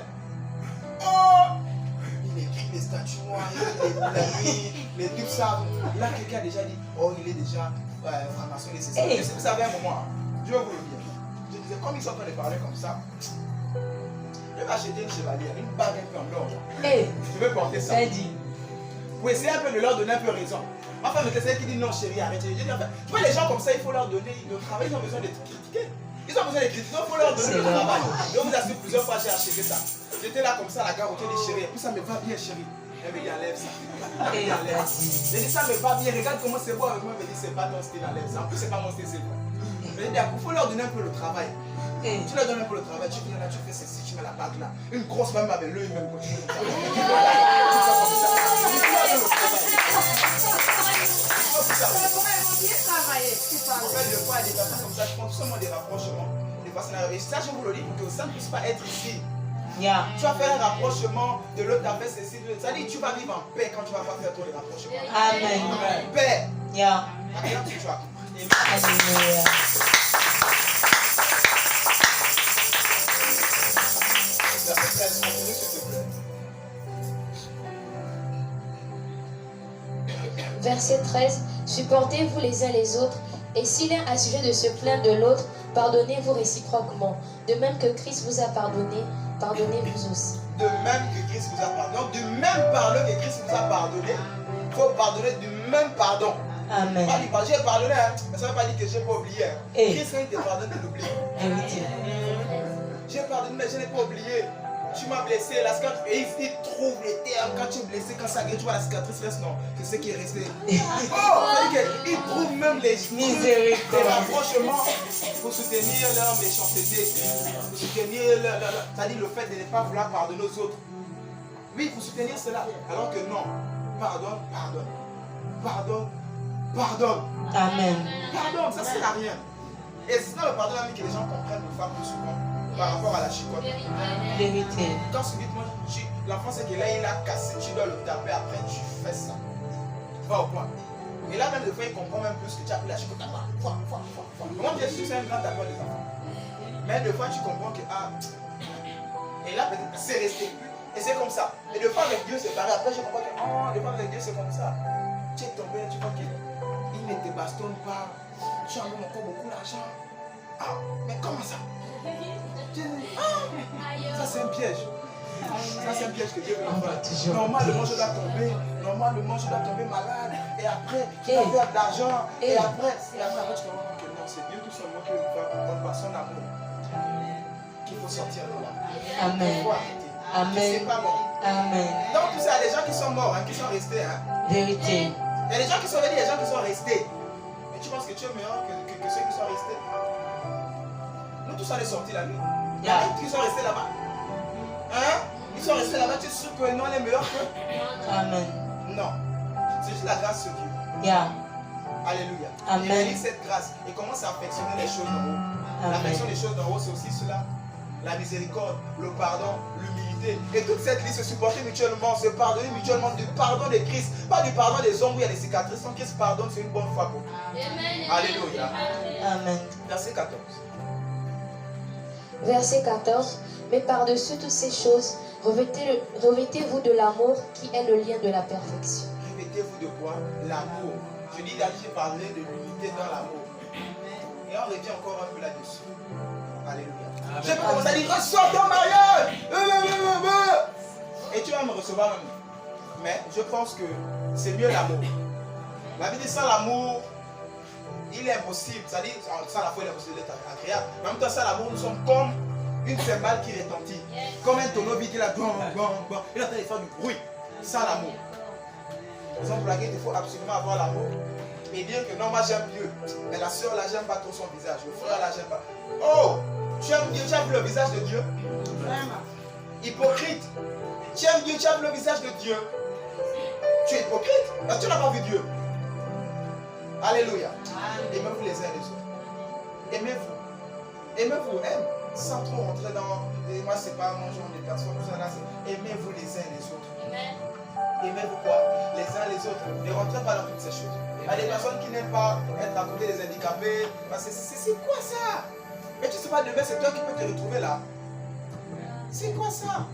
Oh! Il écrit les statues noires, la nuit, les trucs ça. Là, quelqu'un a déjà dit, oh, il est déjà franc-maçon, c'est ça. Je sais que ça avait un moment. Je vais vous le dire. Je disais, comme ils sont en train de parler comme ça, je vais acheter une chevalière, une bague un peu en or. Je vais porter ça. Pour essayer un peu de leur donner un peu raison. Ma femme était celle qui dit non chérie, arrête. Je dis en fait, tu vois les gens comme ça, il faut leur donner le travail, ils ont besoin d'être critiqués. Ils ont besoin d'être critiqués, il faut leur donner le travail. Je vous assure plusieurs fois j'ai acheté ça. J'étais là comme ça, la gare, on dit chérie, et puis ça me va bien, chérie. Elle me dit enlève ça. Je dis ça me va bien, regarde comment c'est beau avec moi. Elle me dit c'est pas ton style, enlève ça. En plus, c'est pas mon style, c'est quoi. Je dis il faut leur donner un peu le travail. Tu leur donnes un peu le travail, tu viens là, tu fais ceci, tu mets la bague là. Une grosse même avec l'œil, même quand tu mets le travail. Le fois, des personnes comme ça, je prends seulement des rapprochements. Des personnes arrivées. Ça, je vous le dis pour que ça ne puisse pas être ici. Yeah. Tu vas faire un rapprochement de l'autre, tu as fait ceci. Ça dit, tu vas vivre en paix quand tu vas pas faire trop les rapprochements. Amen. Paix. Yeah. Regarde si tu as compris. Alléluia. Verset 13, continue s'il te plaît. Verset 13. Supportez-vous les uns les autres, et si l'un a sujet de se plaindre de l'autre, pardonnez-vous réciproquement. De même que Christ vous a pardonné, pardonnez-vous aussi. De même que Christ vous a pardonné. Donc, du même pardon que Christ vous a pardonné, il faut pardonner du même pardon. Amen. Pas dire, j'ai pardonné, hein, mais ça ne veut pas dire que je n'ai pas oublié. Hein. Hey. Christ, quand il te pardonne, tu l'oublies. Vérité. J'ai pardonné, mais je n'ai pas oublié. Tu m'as blessé, la cicatrice, et il trouve les termes. Quand tu es blessé, quand ça guérit, tu vois la cicatrice reste, non, c'est ce qui est resté. Oh, il trouve même les rapprochements pour soutenir leur méchanceté, pour soutenir c'est-à-dire le fait de ne pas vouloir pardonner aux autres. Oui, pour soutenir cela. Alors que non, pardonne, pardonne, pardonne, pardonne. Amen. Pardonne, ça ne sert à rien. Et c'est dans le pardon que les gens comprennent le faire plus souvent par rapport à la chicotte. Vérité. Quand subitement, l'enfant c'est que là il a cassé, tu dois le taper après, tu fais ça. Va au point. Et là même des fois il comprend même plus que tu as pris la chicotte. Comment tu es sûr que c'est un grand tapeur des enfants? Mais des fois tu comprends que et là peut-être c'est resté. Et c'est comme ça. Et des fois avec Dieu c'est pareil. Après je comprends que des fois avec Dieu c'est comme ça. Tu es tombé, tu vois qu'il ne te bastonne pas. Tu as même encore beaucoup d'argent. Mais comment ça? Ça c'est un piège. Ça c'est un piège que Dieu veut faire. Normalement je dois tomber. Normalement je dois tomber malade. Et après tu dois faire de l'argent. Et après tu comprends que non, c'est Dieu tout simplement qui veut faire comprendre par son amour qu'il faut sortir de là. Amen. Il faut arrêter. Amen. C'est pas bon. Amen. Donc tout ça, il y a des gens qui sont morts, qui sont restés. Vérité. Il y a des gens qui sont venus, il y a des gens qui sont restés. Mais tu penses que tu es meilleur que ceux qui sont restés? Nous tous on est sortis la nuit. Il y a d'autres qui sont restés là-bas. Ils sont restés là-bas, tu es sûr que nous on est meilleurs que? Amen. Non. C'est juste la grâce de Dieu. Yeah. Alléluia. Amen. Il mérite cette grâce et commence à affectionner les choses d'en haut. L'affection des choses d'en haut, c'est aussi cela. La miséricorde, le pardon, l'humilité. Et toute cette liste, se supporter mutuellement, se pardonner mutuellement, du pardon de Christ. Pas du pardon des hommes où il y a des cicatrices. Sans Christ pardonne, c'est une bonne fois pour nous. Alléluia. Amen. Verset 14. Verset 14. Mais par-dessus toutes ces choses, revêtez-vous de l'amour qui est le lien de la perfection. Revêtez-vous de quoi? L'amour. Je dis d'ailleurs, j'ai parlé de l'unité dans l'amour. Et on revient encore un peu là-dessus. Alléluia. Je vais commencer à dire, reçois ton mariage. Et tu vas me recevoir même. Mais je pense que c'est mieux l'amour. La vie dit sans l'amour, il est impossible. C'est-à-dire, sans la foi, il est impossible d'être agréable. Mais en même temps, sans l'amour, nous sommes comme une cymbale qui retentit. Comme un tonneau vide qui est là, il est en train de faire du bruit. Sans l'amour. Raison pour laquelle il faut absolument avoir l'amour. Et dire que non, moi j'aime Dieu. Mais la soeur là, j'aime pas trop son visage. Le frère là, j'aime pas. Oh! Tu aimes Dieu, tu aimes le visage de Dieu? Vraiment. Hypocrite. Tu aimes Dieu, tu aimes le visage de Dieu. Tu es hypocrite parce que tu n'as pas vu Dieu. Alléluia. Aimez-vous les uns les autres. Aimez-vous. Aimez-vous, aime. Sans trop rentrer dans. Moi, c'est pas mon genre de personne. Aimez-vous les uns les autres. Aimez-vous quoi? Les uns les autres. Ne rentrez pas dans toutes ces choses. Il y a des personnes qui n'aiment pas être à côté des handicapés. C'est quoi ça? Mais tu ne sais pas demain, c'est toi qui peux te retrouver là. C'est quoi ça?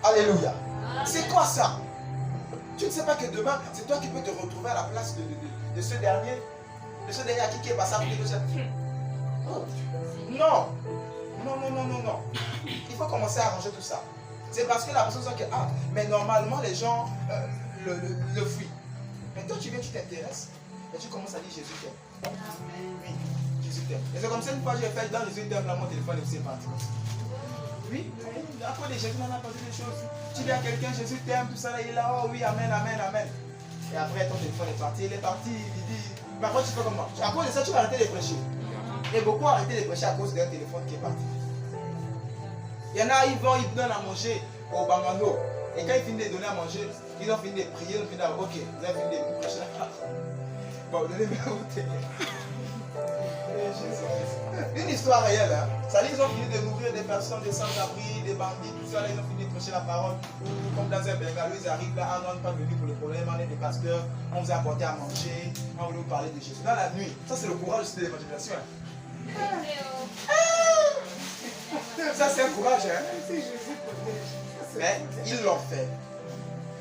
Alléluia. C'est quoi ça? Tu ne sais pas que demain, c'est toi qui peux te retrouver à la place de ce dernier. De ce dernier à qui est passé à côté de ça. Non. Non. Il faut commencer à arranger tout ça. C'est parce que la personne sent que, mais normalement les gens le fuient. Mais toi tu viens, tu t'intéresses et tu commences à dire Jésus t'aime. Oui, Jésus t'aime. Et c'est comme ça, une fois j'ai fait dans Jésus t'aime, là mon téléphone est aussi parti. Oui, après les Jésus, on a passé des choses. Tu dis à quelqu'un, Jésus t'aime, tout ça, là, il est là, oh oui, amen, amen, amen. Et après, ton téléphone est parti, il dit, mais après tu fais comment? À cause de ça, tu vas arrêter de prêcher. Et beaucoup ont arrêté de prêcher à cause d'un téléphone qui est parti. Il y en a, ils donnent à manger au bangano. Et quand ils finissent de donner à manger, ils ont fini de prier, ils ont fini de dire, ok, vous avez fini de prêcher. Bon, donnez-moi au téléphone. Une histoire réelle, hein. Ça dit, ils ont fini de nourrir des personnes, des sans-abri, des bandits, tout ça, là, ils ont fini de prêcher la parole. Comme dans un bungalow, ils arrivent là, on n'est pas venu pour le problème, on est des pasteurs, on vous a apporté à manger, on voulait vous parler de Jésus. Dans la nuit, ça c'est le courage de l'évangélisation. Hein. Ça c'est un courage, hein. Mais ils l'ont fait.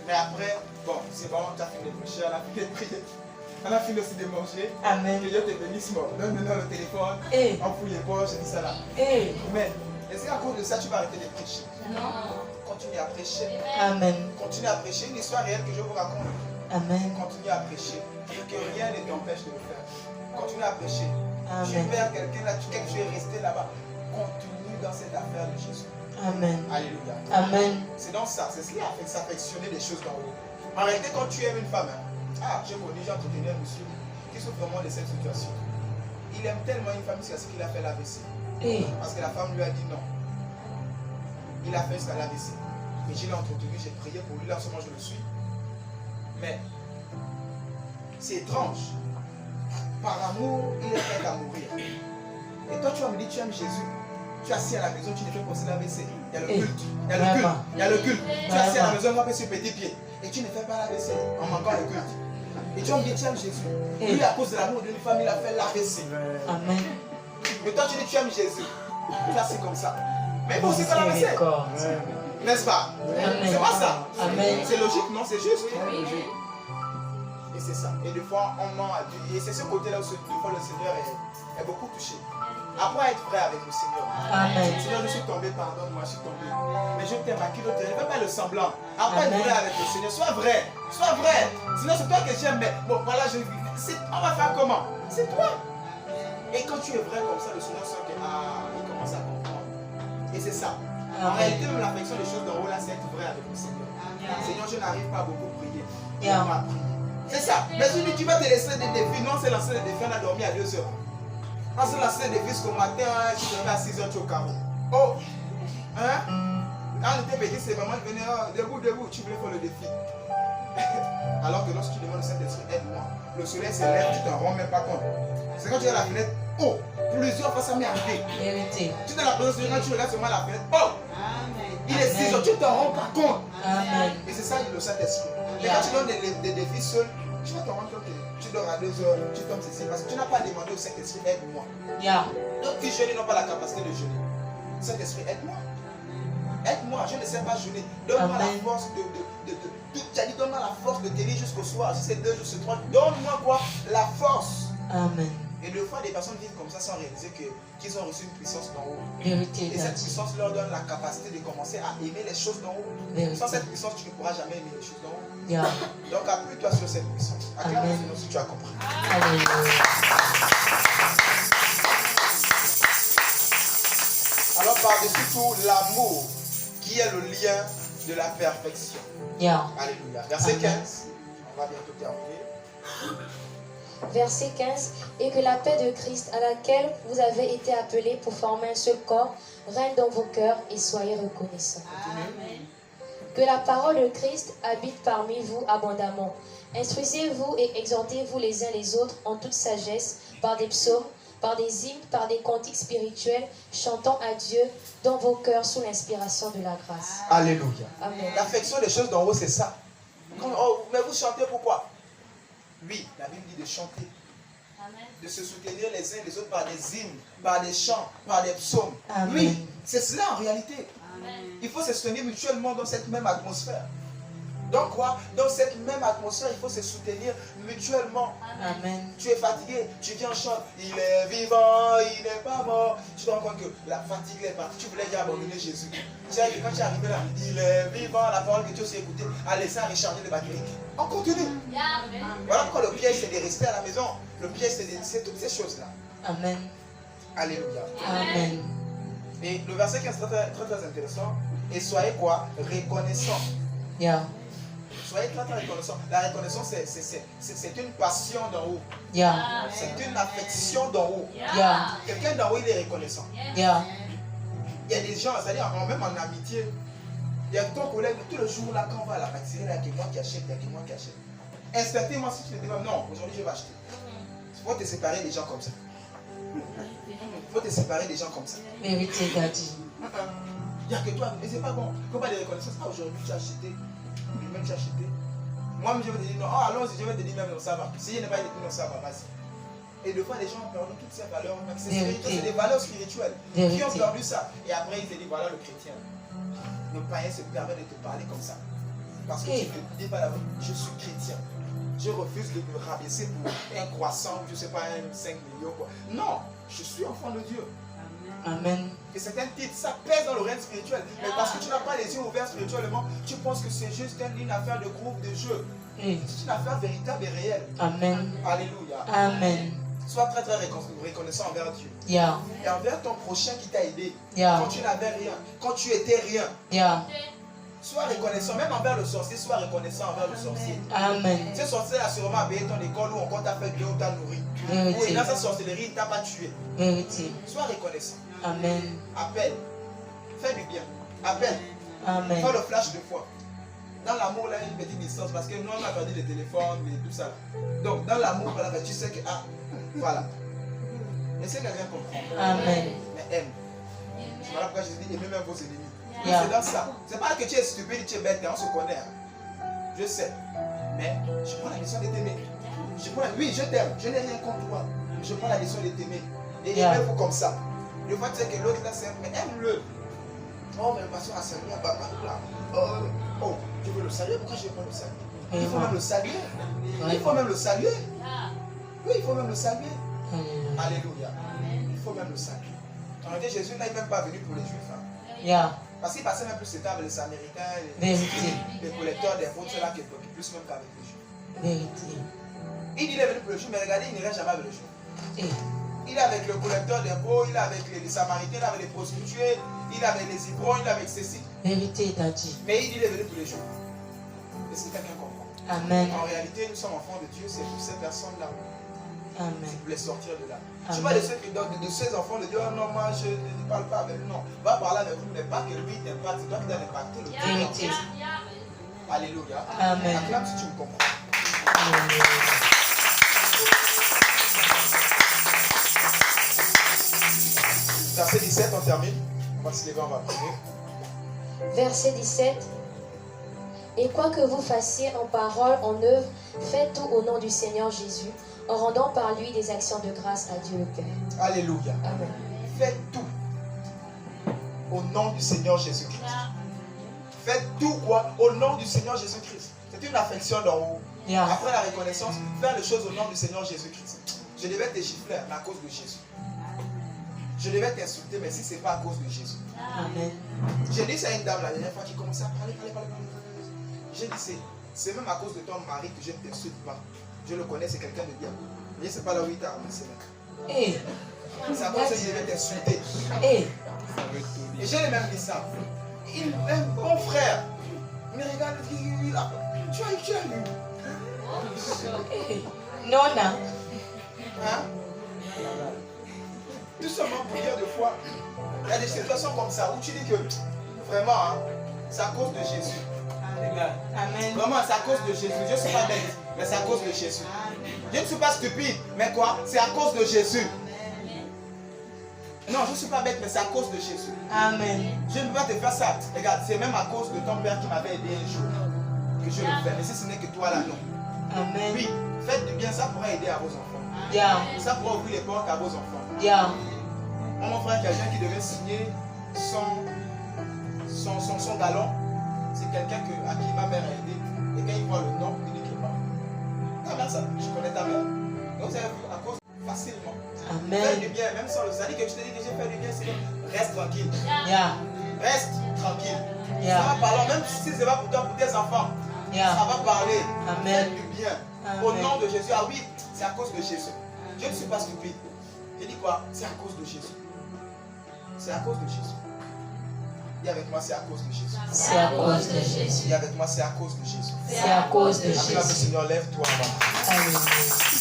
Mais après, bon, c'est bon, tu as fini de prêcher, on a fini de prier. On a fini aussi de manger. Amen. Que Dieu te bénisse, bon. Donne maintenant le téléphone. On fouille les poches, je dis ça là. Mais est-ce qu'à cause de ça, tu vas arrêter de prêcher? Non. Continue à prêcher. Amen. Continue à prêcher. Une histoire réelle que je vous raconte. Amen. Continue à prêcher. Et que rien ne t'empêche de le faire. Continue à prêcher. Amen. Tu perds quelqu'un là, tu es resté là-bas. Continue dans cette affaire de Jésus. Amen. Alléluia. Amen. C'est dans ça. C'est ce qui a fait s'affectionner les choses d'en haut. En réalité, quand tu aimes une femme, hein, j'ai connu, j'ai entretenu un monsieur qui souffre vraiment de cette situation. Il aime tellement une femme jusqu'à ce qu'il a fait l'AVC. Parce que la femme lui a dit non. Il a fait jusqu'à l'AVC. Et je l'ai entretenu, j'ai prié pour lui, là en ce moment je le suis. Mais c'est étrange. Par amour, il est prêt à mourir. Et toi tu vas me dire tu aimes Jésus. Tu es assis à la maison, tu ne fais pas aussi l'AVC. Il y a le culte. Il y a le culte. Il y a le culte. Tu es assis à la maison, on va faire sur petit pied. Et tu ne fais pas l'AVC en manquant le culte. Et tu vas me dire tu aimes Jésus. Lui, à cause de l'amour d'une femme, il a fait l'AVC. Amen. Mais toi, tu dis tu aimes Jésus. Tu es assis comme ça. Mais il faut aussi faire l'AVC. N'est-ce pas? C'est pas ça. C'est logique, non? C'est juste. Et c'est ça. Et des fois, on ment à Dieu. Et c'est ce côté-là où des fois le Seigneur est beaucoup touché. Apprends à être vrai avec le Seigneur. Amen. Seigneur, je suis tombé, pardonne-moi, je suis tombé. Mais je t'aime à qui d'autre? Ne fais pas le semblant. Apprends à être vrai avec le Seigneur. Sois vrai. Sois vrai. Sinon, c'est toi que j'aime. Mais bon, voilà, on va faire comment? C'est toi. Et quand tu es vrai comme ça, le Seigneur sent que, il commence à comprendre. Et c'est ça. En réalité, même l'affection des choses d'en haut, là, c'est être vrai avec le Seigneur. Seigneur, je n'arrive pas à beaucoup prier. On m'a prié. C'est ça. Mais tu vas te laisser des défis. Non, c'est lancer des défis. On a dormi à 2 heures. On s'est lancé des défis jusqu'au matin. Tu te lèves à 6 heures, tu es au carreau. Oh! Hein? Quand on était petit, c'est vraiment venu. Debout, tu voulais faire le défi. Alors que lorsque tu demandes au Saint-Esprit, aide-moi. Le soleil se lève, tu t'en rends même pas compte. C'est quand tu es à la fenêtre. Oh! Plusieurs fois ça m'est arrivé. Vérité. Tu es dans la présence de Dieu, quand tu regardes seulement la fenêtre. Oh! Il est 6 heures, tu t'en rends pas compte. Amen. Et c'est ça le Saint-Esprit. Et quand tu donnes des défis seuls, tu vas t'en rendre compte que tu dors à 2 heures, tu tombes ceci, parce que tu n'as pas demandé au Saint-Esprit, aide-moi. Donc, qui jeûnent n'ont pas la capacité de jeûner. Saint-Esprit, aide-moi. Aide-moi, je ne sais pas jeûner. Donne-moi la force tu as dit, donne-moi la force de tenir jusqu'au soir. Si c'est 2 jours, c'est 3 jours. Donne-moi quoi? La force. Amen. Et deux fois, des personnes vivent comme ça sans réaliser qu'ils ont reçu une puissance d'en haut. Vérité. Et cette puissance leur donne la capacité de commencer à aimer les choses d'en haut. Vérité. Sans cette puissance, tu ne pourras jamais aimer les choses d'en haut. Yeah. Donc appuie-toi sur cette puissance. Acclame le Seigneur si tu as compris. Alléluia. Alors par-dessus tout, l'amour qui est le lien de la perfection. Yeah. Alléluia. Verset 15. On va bientôt terminer. Verset 15. Et que la paix de Christ, à laquelle vous avez été appelés pour former un seul corps, règne dans vos cœurs et soyez reconnaissants. Continue. Que la parole de Christ habite parmi vous abondamment. Instruisez-vous et exhortez-vous les uns les autres en toute sagesse, par des psaumes, par des hymnes, par des cantiques spirituels, chantant à Dieu dans vos cœurs sous l'inspiration de la grâce. Alléluia. Amen. L'affection des choses d'en haut, c'est ça. Oh, mais vous chantez pourquoi? Oui, la Bible dit de chanter. Amen. De se soutenir les uns les autres par des hymnes, par des chants, par des psaumes. Amen. Oui, c'est cela en réalité. Amen. Il faut se soutenir mutuellement dans cette même atmosphère. Donc quoi? Dans cette même atmosphère, il faut se soutenir mutuellement. Amen. Tu es fatigué, tu viens chanter. Il est vivant, il n'est pas mort. Tu te rends compte que la fatigue est partie. Tu voulais déjà abandonner Jésus. Tu sais que quand tu es arrivé là, il est vivant, la parole que tu as aussi écoutée, a laissé à recharger les batteries. On continue. Amen. Voilà pourquoi le piège c'est de rester à la maison. Le piège c'est toutes ces choses-là. Amen. Alléluia. Amen. Et le verset 15 est très intéressant. Et soyez quoi? Reconnaissants. Yeah. Soyez très reconnaissants. La reconnaissance, c'est une passion d'en haut. Yeah. C'est une affection d'en haut. Yeah. Quelqu'un d'en haut, il est reconnaissant. Yeah. Il y a des gens, c'est-à-dire même en amitié, il y a ton collègue, tout le jour là, quand on va à la pâtisserie, il y a que moi qui achète, il y a que moi qui achète. Instinctivement, si tu te dis, non, aujourd'hui je vais acheter. Il faut te séparer des gens comme ça. Il faut te séparer des gens comme ça. Vérité, Daddy. Il n'y a que toi, mais c'est pas bon. Il ne faut pas de reconnaissance. Ah, aujourd'hui tu as acheté, lui-même tu as acheté. Moi-même je vais te dire, non, oh, allons-y, je vais te dire même, non, ça va. Si je n'ai pas été non, ça va, vas-y. Et des fois, les gens perdent toutes ces valeurs. C'est des valeurs spirituelles. Qui ont perdu ça. Et après, ils te disent, voilà le chrétien. Le païen se permet de te parler comme ça. Parce que tu ne dis pas la vérité. Je suis chrétien. Je refuse de me rabaisser pour un croissant, je ne sais pas, un 5 millions. Quoi. Non, je suis enfant de Dieu. Amen. Et certains titres, ça pèse dans le règne spirituel. Mais parce que tu n'as pas les yeux ouverts spirituellement, tu penses que c'est juste une affaire de groupe, de jeu. C'est une affaire véritable et réelle. Amen. Alléluia. Amen. Sois très reconnaissant envers Dieu. Yeah. Et envers ton prochain qui t'a aidé. Yeah. Quand tu n'avais rien, quand tu étais rien. Yeah. Sois reconnaissant, même envers le sorcier, sois reconnaissant envers le sorcier. Amen. Ce sorcier a sûrement payé ton école ou encore t'a fait bien ou t'a nourri. Ou dans sa sorcellerie, il ne t'a pas tué. Vérité. Sois reconnaissant. Amen. Appelle. Fais du bien. Appelle. Amen. Fais le flash de foi. Dans l'amour, là, il y a une petite distance parce que nous, on a perdu les téléphones et tout ça. Donc, dans l'amour, voilà, tu sais que, ah, voilà. Laissez quelqu'un comprendre. Amen. Mais aime. Voilà pourquoi je dis aimez même vos ennemis. Yeah. C'est dans ça. C'est pas que tu es stupide, tu es bête, on se connaît. Hein. Je sais. Mais je prends la mission de t'aimer. Oui, je t'aime. Je n'ai rien contre toi. Je prends la mission de t'aimer. Et aimez-vous comme ça. Des fois, tu sais que l'autre là, c'est mais aime-le. Oh, mais le pasteur a salué, oh, je veux le saluer, pourquoi je ne vais pas le saluer? Il faut même le saluer. Il faut même le saluer. Oui, il faut même le saluer. Alléluia. Il faut même le saluer. En réalité, Jésus n'est même pas venu pour les Juifs. Hein. Yeah. Parce qu'il passait même plus de temps avec les Samaritains, les collecteurs d'impôts, ceux-là qui plus même qu'avec les Juifs. Vérité. Il dit qu'il est venu pour les Juifs, mais regardez, il n'irait jamais avec les Juifs. Il est avec le collecteur d'impôts, il est avec les Samaritains, il est avec les prostituées, il est avec les ivrognes, il est avec ceci. Vérité, Daddy. Mais il dit qu'il est venu pour les Juifs. Est-ce que quelqu'un comprend? Amen. En réalité, nous sommes enfants de Dieu, c'est pour ces personnes-là. Amen. C'est pour les sortir de là. Amen. Je ne suis pas de ces enfants de Dieu, oh non, moi je ne parle pas avec lui. Non, va parler avec lui, mais pas que lui t'impacte, c'est toi qui dois impacter le Vérité. Alléluia. Amen. Acclame si tu me comprends. Alléluia. Verset 17, on termine. On va se lever, on va prier. Verset 17. Et quoi que vous fassiez en parole, en œuvre, faites tout au nom du Seigneur Jésus, en rendant par lui des actions de grâce à Dieu le Père. Alléluia. Amen. Faites tout au nom du Seigneur Jésus-Christ. Faites tout quoi? Au nom du Seigneur Jésus-Christ. C'est une affection d'en haut. Yeah. Après la reconnaissance, faire les choses au nom du Seigneur Jésus-Christ. Je devais te gifler, mais à cause de Jésus. Je devais t'insulter, mais si ce n'est pas à cause de Jésus. Amen. J'ai dit ça à une dame la dernière fois qui commençait à parler. J'ai dit, c'est même à cause de ton mari que je ne t'insulte pas. Je le connais, c'est quelqu'un de bien. Je ne sais pas là où il t'a ramassé. C'est à cause que je devais t'insulter. Et j'ai même dit ça. Un bon frère. Mais regarde, tu as lu. Non, non. Hein? Tout seulement pour dire de fois, il y a des situations comme ça où tu dis que vraiment, hein, c'est à cause de Jésus. Amen. Vraiment, c'est à cause de Jésus. Je ne suis pas bête, mais c'est à cause de Jésus. Je ne suis pas stupide, mais quoi? C'est à cause de Jésus. Non, je ne suis pas bête, mais c'est à cause de Jésus. Amen. Je ne peux pas te faire ça. Regarde, c'est même à cause de ton père qui m'avait aidé un jour que je le fais. Mais si ce n'est que toi là, non. Amen. Oui, faites du bien, ça pourra aider à vos enfants. Yeah. Ça pourra ouvrir les portes à vos enfants. Yeah. Moi, mon frère, quelqu'un qui devait signer son galon, c'est quelqu'un à qui ma mère a aidé. Et quand il voit le nom, il dit qu'il part. Ta mère, ça, je connais ta mère. Donc vous avez vu, à cause facilement. Amen. Fais du bien, même sans le salut que je te dis que j'ai fait du bien, c'est que reste tranquille. Yeah. Reste tranquille. Yeah. Ça va parler, même si c'est pas pour toi, pour tes enfants. Yeah. Ça va parler. Amen. Fais du bien. Amen. Au nom de Jésus. Ah oui, c'est à cause de Jésus. Je ne suis pas stupide. J'ai dit quoi? C'est à cause de Jésus. C'est à cause de Jésus. Dis avec moi, c'est à cause de Jésus. C'est à cause de Jésus. Dis avec moi, c'est à cause de Jésus. C'est à cause de Acclame le Jésus. Seigneur, lève-toi. Alléluia.